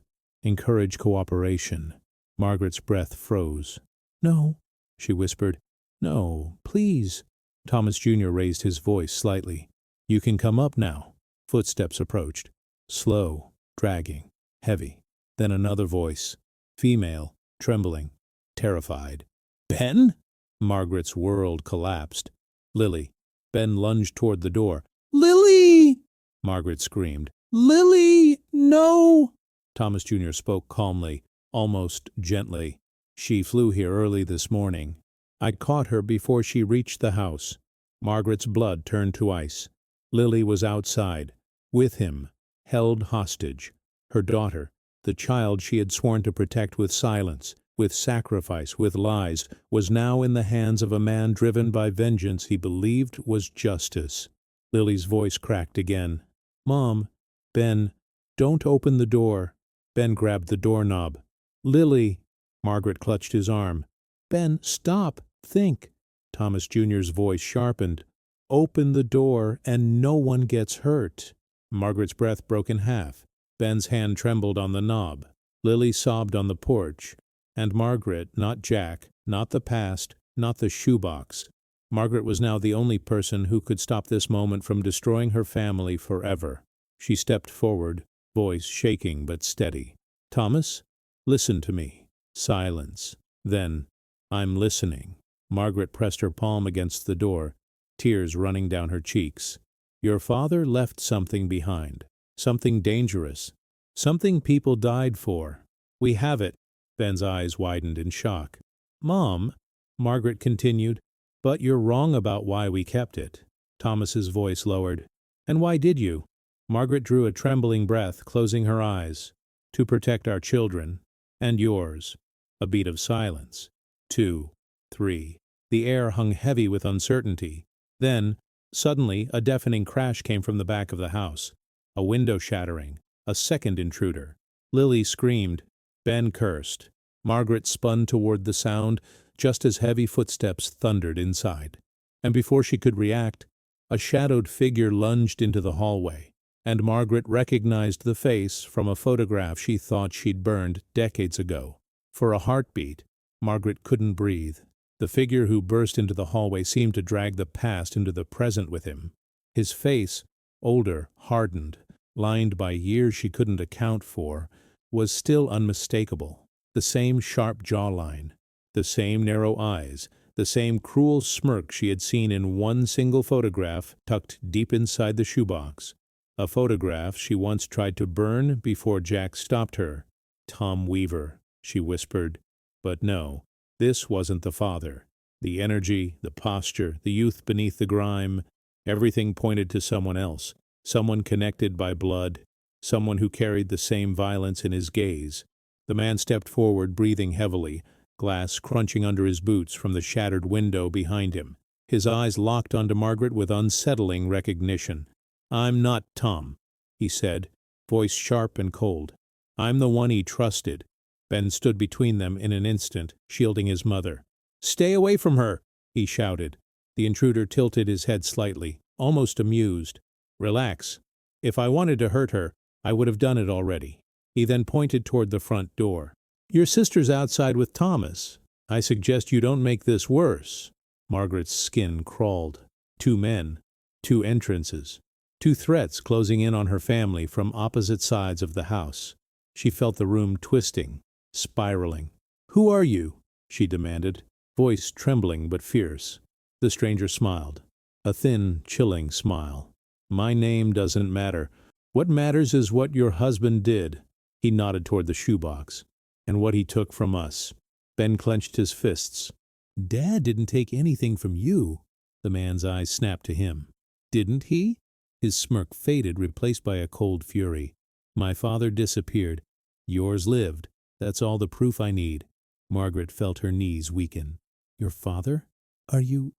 S1: Encourage cooperation." Margaret's breath froze. "No," she whispered. "No, please." Thomas Jr. raised his voice slightly. "You can come up now." Footsteps approached. Slow, dragging, heavy. Then another voice. Female, trembling, terrified. "Ben?" Margaret's world collapsed. "Lily." Ben lunged toward the door. "Lily!" Margaret screamed. "Lily! No!" Thomas Jr. spoke calmly, almost gently. "She flew here early this morning. I caught her before she reached the house." Margaret's blood turned to ice. Lily was outside, with him, held hostage. Her daughter, the child she had sworn to protect with silence, with sacrifice, with lies, was now in the hands of a man driven by vengeance he believed was justice. Lily's voice cracked again. "Mom, Ben, don't open the door." Ben grabbed the doorknob. "Lily!" Margaret clutched his arm. "Ben, stop! Think!" Thomas Jr.'s voice sharpened. "Open the door and no one gets hurt." Margaret's breath broke in half. Ben's hand trembled on the knob. Lily sobbed on the porch. And Margaret, not Jack, not the past, not the shoebox. Margaret was now the only person who could stop this moment from destroying her family forever. She stepped forward, voice shaking but steady. "Thomas, listen to me." Silence. Then, "I'm listening." Margaret pressed her palm against the door, tears running down her cheeks. "Your father left something behind. Something dangerous. Something people died for. We have it." Ben's eyes widened in shock. "Mom," Margaret continued, "but you're wrong about why we kept it." Thomas's voice lowered. "And why did you?" Margaret drew a trembling breath, closing her eyes. To protect our children. And yours. A beat of silence. 2, 3. The air hung heavy with uncertainty. Then, suddenly, a deafening crash came from the back of the house. A window shattering. A second intruder. Lily screamed. Ben cursed. Margaret spun toward the sound, just as heavy footsteps thundered inside. And before she could react, a shadowed figure lunged into the hallway, and Margaret recognized the face from a photograph she thought she'd burned decades ago. For a heartbeat, Margaret couldn't breathe. The figure who burst into the hallway seemed to drag the past into the present with him. His face, older, hardened, lined by years she couldn't account for, was still unmistakable. The same sharp jawline, the same narrow eyes, the same cruel smirk she had seen in one single photograph tucked deep inside the shoebox. A photograph she once tried to burn before Jack stopped her. Tom Weaver, she whispered. But no, this wasn't the father. The energy, the posture, the youth beneath the grime, everything pointed to someone else, someone connected by blood, someone who carried the same violence in his gaze. The man stepped forward, breathing heavily, glass crunching under his boots from the shattered window behind him. His eyes locked onto Margaret with unsettling recognition. "I'm not Tom," he said, voice sharp and cold. "I'm the one he trusted." Ben stood between them in an instant, shielding his mother. "Stay away from her," he shouted. The intruder tilted his head slightly, almost amused. "Relax. If I wanted to hurt her, I would have done it already." He then pointed toward the front door. "Your sister's outside with Thomas. I suggest you don't make this worse." Margaret's skin crawled. 2 men, 2 entrances, 2 threats closing in on her family from opposite sides of the house. She felt the room twisting, spiraling. "Who are you?" she demanded, voice trembling but fierce. The stranger smiled. A thin, chilling smile. "My name doesn't matter. What matters is what your husband did." He nodded toward the shoebox. "And what he took from us." Ben clenched his fists. "Dad didn't take anything from you." The man's eyes snapped to him. "Didn't he?" His smirk faded, replaced by a cold fury. "My father disappeared. Yours lived. That's all the proof I need." Margaret felt her knees weaken. "Your father? Are you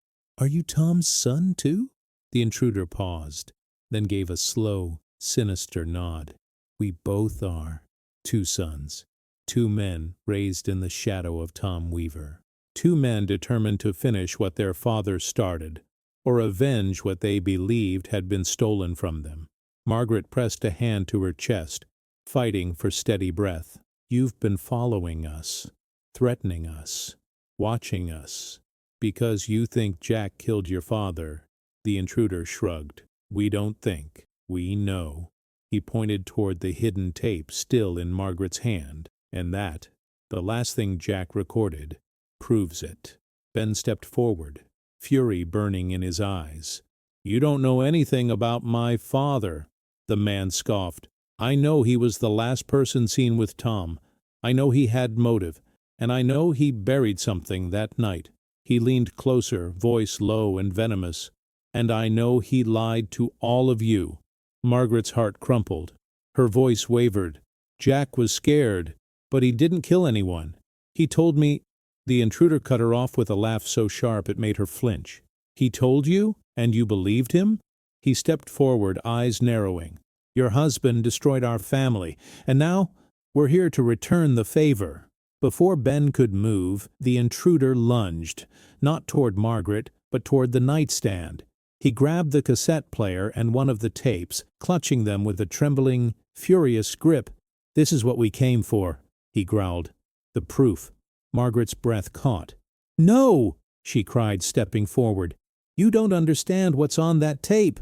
S1: Tom's son, too?" The intruder paused, then gave a slow, sinister nod. "We both are. 2 sons. 2 men raised in the shadow of Tom Weaver. 2 men determined to finish what their father started, or avenge what they believed had been stolen from them." Margaret pressed a hand to her chest, fighting for steady breath. "You've been following us, threatening us, watching us, because you think Jack killed your father." The intruder shrugged. "We don't think. We know." He pointed toward the hidden tape still in Margaret's hand. "And that, the last thing Jack recorded, proves it." Ben stepped forward, fury burning in his eyes. "You don't know anything about my father," the man scoffed. "I know he was the last person seen with Tom. I know he had motive, and I know he buried something that night." He leaned closer, voice low and venomous. "And I know he lied to all of you." Margaret's heart crumpled. Her voice wavered. "Jack was scared, but he didn't kill anyone. He told me—" The intruder cut her off with a laugh so sharp it made her flinch. "He told you, and you believed him?" He stepped forward, eyes narrowing. "Your husband destroyed our family, and now we're here to return the favor." Before Ben could move, the intruder lunged, not toward Margaret, but toward the nightstand. He grabbed the cassette player and one of the tapes, clutching them with a trembling, furious grip. "This is what we came for," he growled. "The proof." Margaret's breath caught. "No!" she cried, stepping forward. "You don't understand what's on that tape."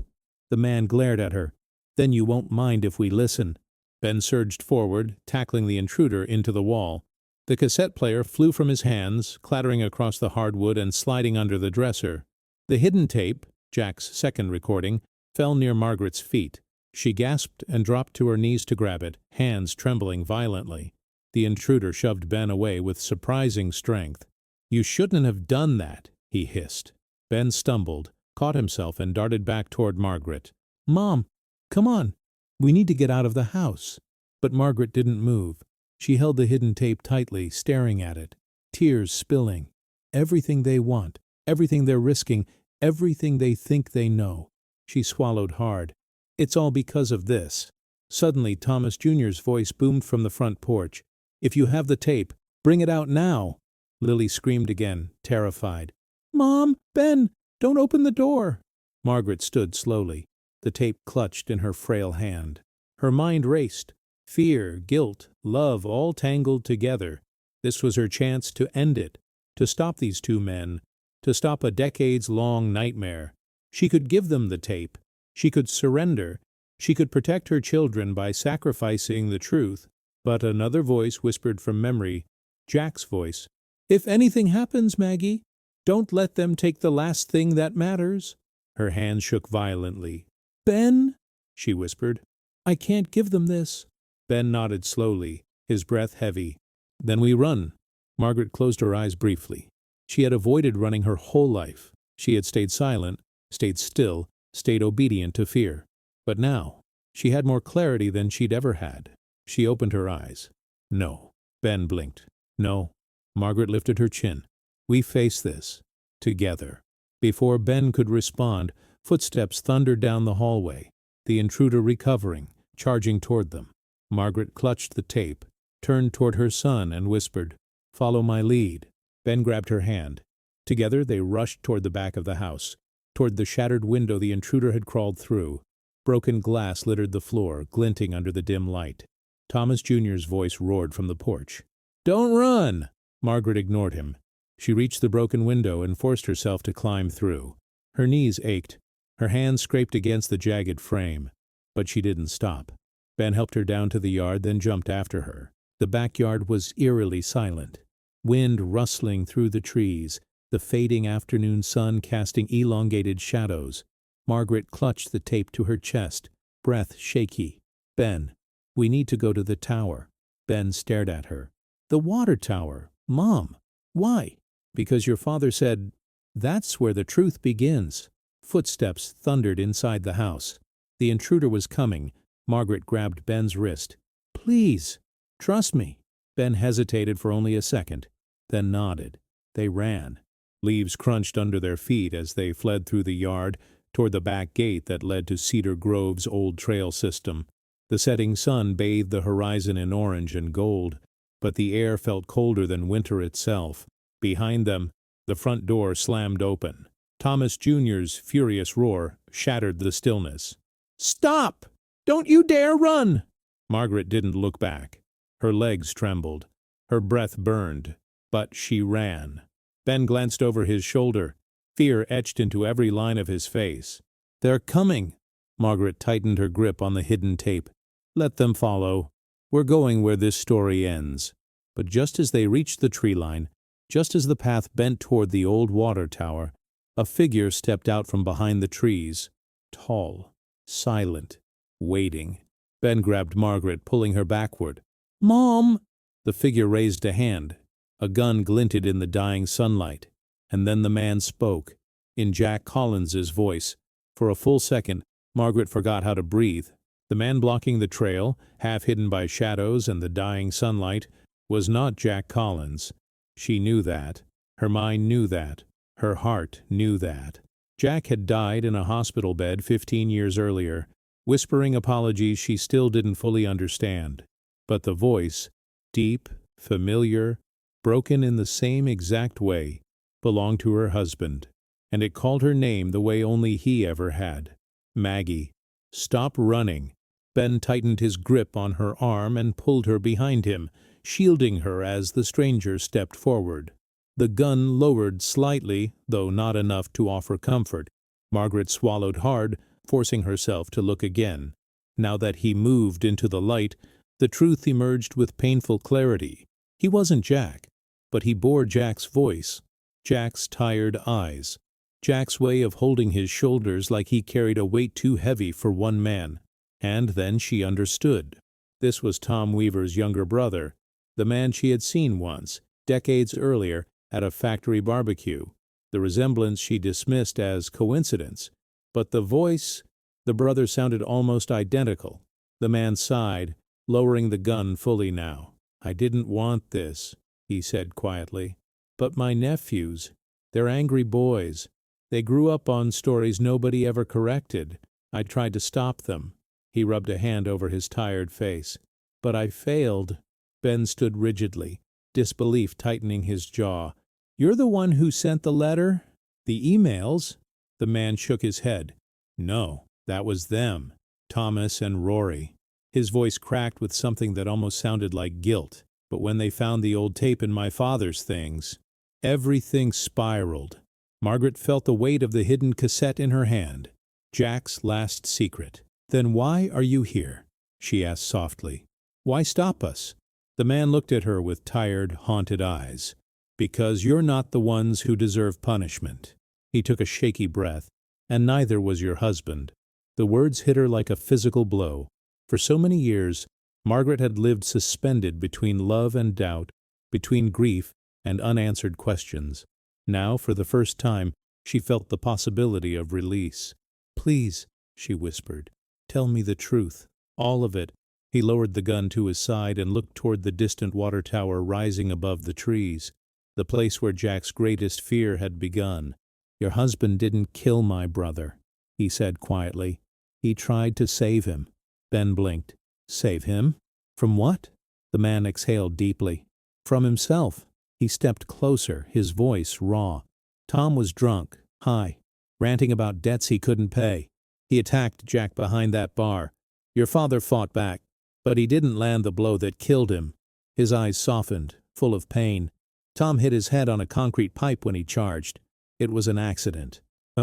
S1: The man glared at her. "Then you won't mind if we listen." Ben surged forward, tackling the intruder into the wall. The cassette player flew from his hands, clattering across the hardwood and sliding under the dresser. The hidden tape, Jack's second recording, fell near Margaret's feet. She gasped and dropped to her knees to grab it, hands trembling violently. The intruder shoved Ben away with surprising strength. "You shouldn't have done that," he hissed. Ben stumbled, caught himself and darted back toward Margaret. "Mom, come on." We need to get out of the house." But Margaret didn't move. She held the hidden tape tightly, staring at it, tears spilling. Everything they want, everything they're risking, everything they think they know. She swallowed hard. "It's all because of this." Suddenly, Thomas Jr.'s voice boomed from the front porch. "If you have the tape, bring it out now." Lily screamed again, terrified. "Mom! Ben! Don't open the door!" Margaret stood slowly, the tape clutched in her frail hand. Her mind raced. Fear, guilt, love all tangled together. This was her chance to end it, to stop these two men, to stop a decades-long nightmare. She could give them the tape. She could surrender. She could protect her children by sacrificing the truth. But another voice whispered from memory, Jack's voice. "If anything happens, Maggie, don't let them take the last thing that matters." Her hands shook violently. "Ben," she whispered, "I can't give them this." Ben nodded slowly, his breath heavy. "Then we run." Margaret closed her eyes briefly. She had avoided running her whole life. She had stayed silent, stayed still, stayed obedient to fear. But now, she had more clarity than she'd ever had. She opened her eyes. "No." Ben blinked. "No." Margaret lifted her chin. "We face this. Together." Before Ben could respond, footsteps thundered down the hallway, the intruder recovering, charging toward them. Margaret clutched the tape, turned toward her son, and whispered, "Follow my lead." Ben grabbed her hand. Together they rushed toward the back of the house, toward the shattered window the intruder had crawled through. Broken glass littered the floor, glinting under the dim light. Thomas Jr.'s voice roared from the porch. "Don't run!" Margaret ignored him. She reached the broken window and forced herself to climb through. Her knees ached. Her hands scraped against the jagged frame. But she didn't stop. Ben helped her down to the yard, then jumped after her. The backyard was eerily silent. Wind rustling through the trees, the fading afternoon sun casting elongated shadows. Margaret clutched the tape to her chest, breath shaky. "Ben, we need to go to the tower." Ben stared at her. "The water tower? Mom, why?" "Because your father said, that's where the truth begins." Footsteps thundered inside the house. The intruder was coming. Margaret grabbed Ben's wrist. "Please, trust me." Ben hesitated for only a second, then nodded. They ran. Leaves crunched under their feet as they fled through the yard toward the back gate that led to Cedar Grove's old trail system. The setting sun bathed the horizon in orange and gold, but the air felt colder than winter itself. Behind them, the front door slammed open. Thomas Jr.'s furious roar shattered the stillness. "Stop! Don't you dare run!" Margaret didn't look back. Her legs trembled. Her breath burned. But she ran. Ben glanced over his shoulder. Fear etched into every line of his face. "They're coming!" Margaret tightened her grip on the hidden tape. "Let them follow. We're going where this story ends." But just as they reached the tree line, just as the path bent toward the old water tower, a figure stepped out from behind the trees. Tall, silent, waiting. Ben grabbed Margaret, pulling her backward. "Mom!" The figure raised a hand. A gun glinted in the dying sunlight. And then the man spoke, in Jack Collins's voice. For a full second, Margaret forgot how to breathe. The man blocking the trail, half hidden by shadows and the dying sunlight, was not Jack Collins. She knew that. Her mind knew that. Her heart knew that. Jack had died in a hospital bed 15 years earlier, whispering apologies she still didn't fully understand. But the voice, deep, familiar, broken in the same exact way, belonged to her husband, and it called her name the way only he ever had. "Maggie, stop running." Ben tightened his grip on her arm and pulled her behind him, shielding her as the stranger stepped forward. The gun lowered slightly, though not enough to offer comfort. Margaret swallowed hard, forcing herself to look again. Now that he moved into the light, the truth emerged with painful clarity. He wasn't Jack, but he bore Jack's voice, Jack's tired eyes, Jack's way of holding his shoulders like he carried a weight too heavy for one man. And then she understood. This was Tom Weaver's younger brother, the man she had seen once, decades earlier, at a factory barbecue. The resemblance she dismissed as coincidence, but the voice, the brother sounded almost identical. The man sighed, lowering the gun fully now. I didn't want this, he said quietly. But my nephews, they're angry boys. They grew up on stories nobody ever corrected. I tried to stop them. He rubbed a hand over his tired face. But I failed. Ben stood rigidly, disbelief tightening his jaw. You're the one who sent the letter? The emails? The man shook his head. No, that was them. Thomas and Rory. His voice cracked with something that almost sounded like guilt. But when they found the old tape in my father's things, everything spiraled. Margaret felt the weight of the hidden cassette in her hand. Jack's last secret. Then why are you here? She asked softly. Why stop us? The man looked at her with tired, haunted eyes. Because you're not the ones who deserve punishment. He took a shaky breath. And neither was your husband. The words hit her like a physical blow. For so many years, Margaret had lived suspended between love and doubt, between grief and unanswered questions. Now, for the first time, she felt the possibility of release. Please, she whispered, tell me the truth, all of it. He lowered the gun to his side and looked toward the distant water tower rising above the trees, the place where Jack's greatest fear had begun. Your husband didn't kill my brother, he said quietly. He tried to save him. Ben blinked. Save him? From what? The man exhaled deeply. From himself. He stepped closer, his voice raw. Tom was drunk, high, ranting about debts he couldn't pay. He attacked Jack behind that bar. Your father fought back, but he didn't land the blow that killed him. His eyes softened, full of pain. Tom hit his head on a concrete pipe when he charged. It was an accident.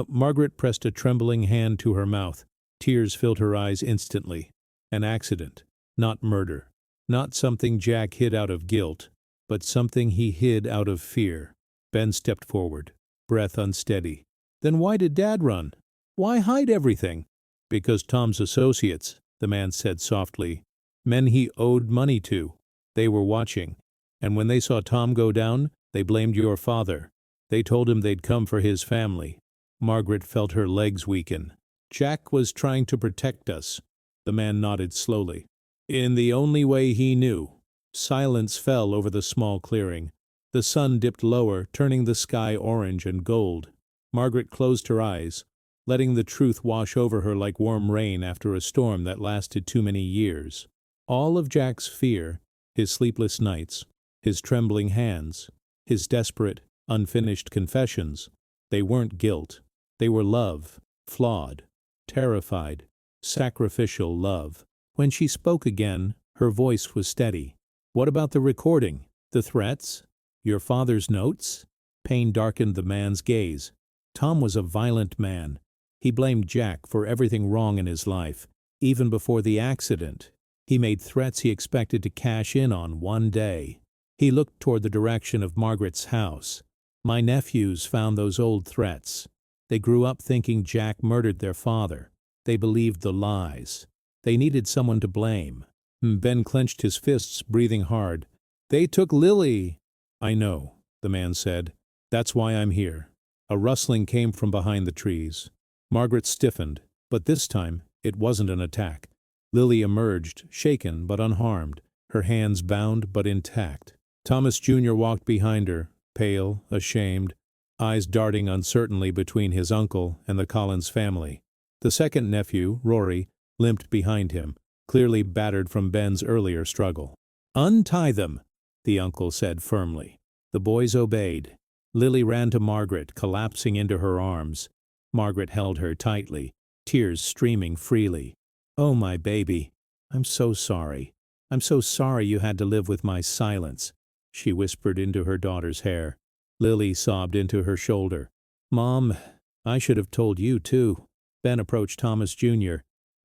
S1: Margaret pressed a trembling hand to her mouth. Tears filled her eyes instantly. An accident, not murder. Not something Jack hid out of guilt, but something he hid out of fear. Ben stepped forward, breath unsteady. Then why did Dad run? Why hide everything? Because Tom's associates, the man said softly. Men he owed money to. They were watching. And when they saw Tom go down, they blamed your father. They told him they'd come for his family. Margaret felt her legs weaken. Jack was trying to protect us. The man nodded slowly. In the only way he knew. Silence fell over the small clearing. The sun dipped lower, turning the sky orange and gold. Margaret closed her eyes, letting the truth wash over her like warm rain after a storm that lasted too many years. All of Jack's fear, his sleepless nights, his trembling hands, his desperate, unfinished confessions, they weren't guilt. They were love, flawed, terrified, sacrificial love. When she spoke again, her voice was steady. What about the recording? The threats? Your father's notes? Pain darkened the man's gaze. Tom was a violent man. He blamed Jack for everything wrong in his life, even before the accident. He made threats he expected to cash in on one day. He looked toward the direction of Margaret's house. My nephews found those old threats. They grew up thinking Jack murdered their father. They believed the lies. They needed someone to blame. Ben clenched his fists, breathing hard. They took Lily. I know, the man said. That's why I'm here. A rustling came from behind the trees. Margaret stiffened, but this time it wasn't an attack. Lily emerged, shaken but unharmed, her hands bound but intact. Thomas Jr. walked behind her, pale, ashamed, eyes darting uncertainly between his uncle and the Collins family. The second nephew, Rory, limped behind him, clearly battered from Ben's earlier struggle. Untie them, the uncle said firmly. The boys obeyed. Lily ran to Margaret, collapsing into her arms. Margaret held her tightly, tears streaming freely. Oh, my baby, I'm so sorry. I'm so sorry you had to live with my silence, she whispered into her daughter's hair. Lily sobbed into her shoulder. Mom, I should have told you too. Ben approached Thomas Jr.,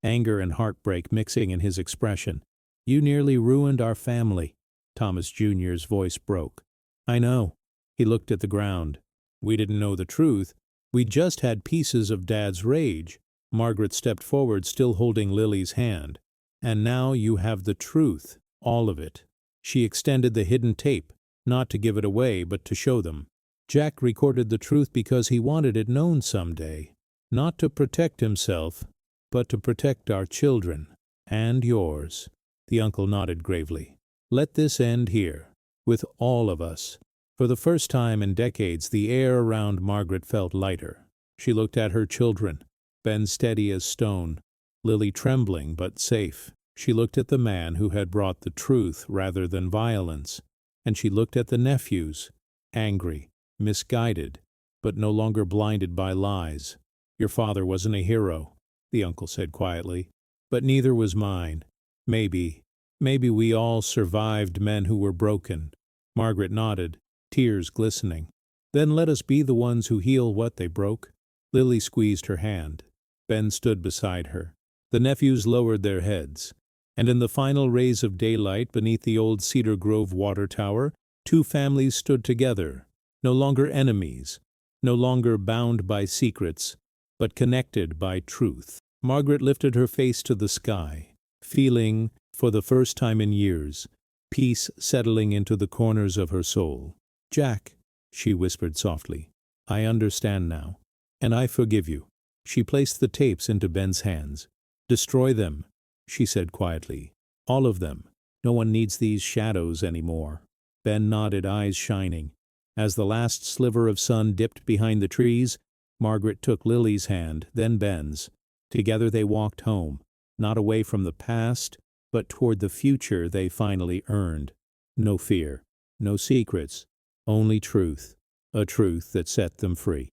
S1: anger and heartbreak mixing in his expression. You nearly ruined our family. Thomas Jr.'s voice broke. I know. He looked at the ground. We didn't know the truth. We just had pieces of Dad's rage. Margaret stepped forward, still holding Lily's hand. And now you have the truth, all of it. She extended the hidden tape, not to give it away, but to show them. Jack recorded the truth because he wanted it known someday. Not to protect himself, but to protect our children. And yours. The uncle nodded gravely. Let this end here, with all of us. For the first time in decades, the air around Margaret felt lighter. She looked at her children, Ben steady as stone, Lily trembling but safe. She looked at the man who had brought the truth rather than violence, and she looked at the nephews, angry, misguided, but no longer blinded by lies. Your father wasn't a hero, the uncle said quietly, but neither was mine. Maybe we all survived men who were broken. Margaret nodded, tears glistening. Then let us be the ones who heal what they broke. Lily squeezed her hand. Ben stood beside her. The nephews lowered their heads, and in the final rays of daylight beneath the old Cedar Grove water tower, two families stood together, no longer enemies, no longer bound by secrets, but connected by truth. Margaret lifted her face to the sky, feeling, for the first time in years, peace settling into the corners of her soul. Jack, she whispered softly, I understand now, and I forgive you. She placed the tapes into Ben's hands. Destroy them, she said quietly. All of them. No one needs these shadows anymore. Ben nodded, eyes shining. As the last sliver of sun dipped behind the trees, Margaret took Lily's hand, then Ben's. Together they walked home, not away from the past, but toward the future they finally earned. No fear, no secrets, only truth, a truth that set them free.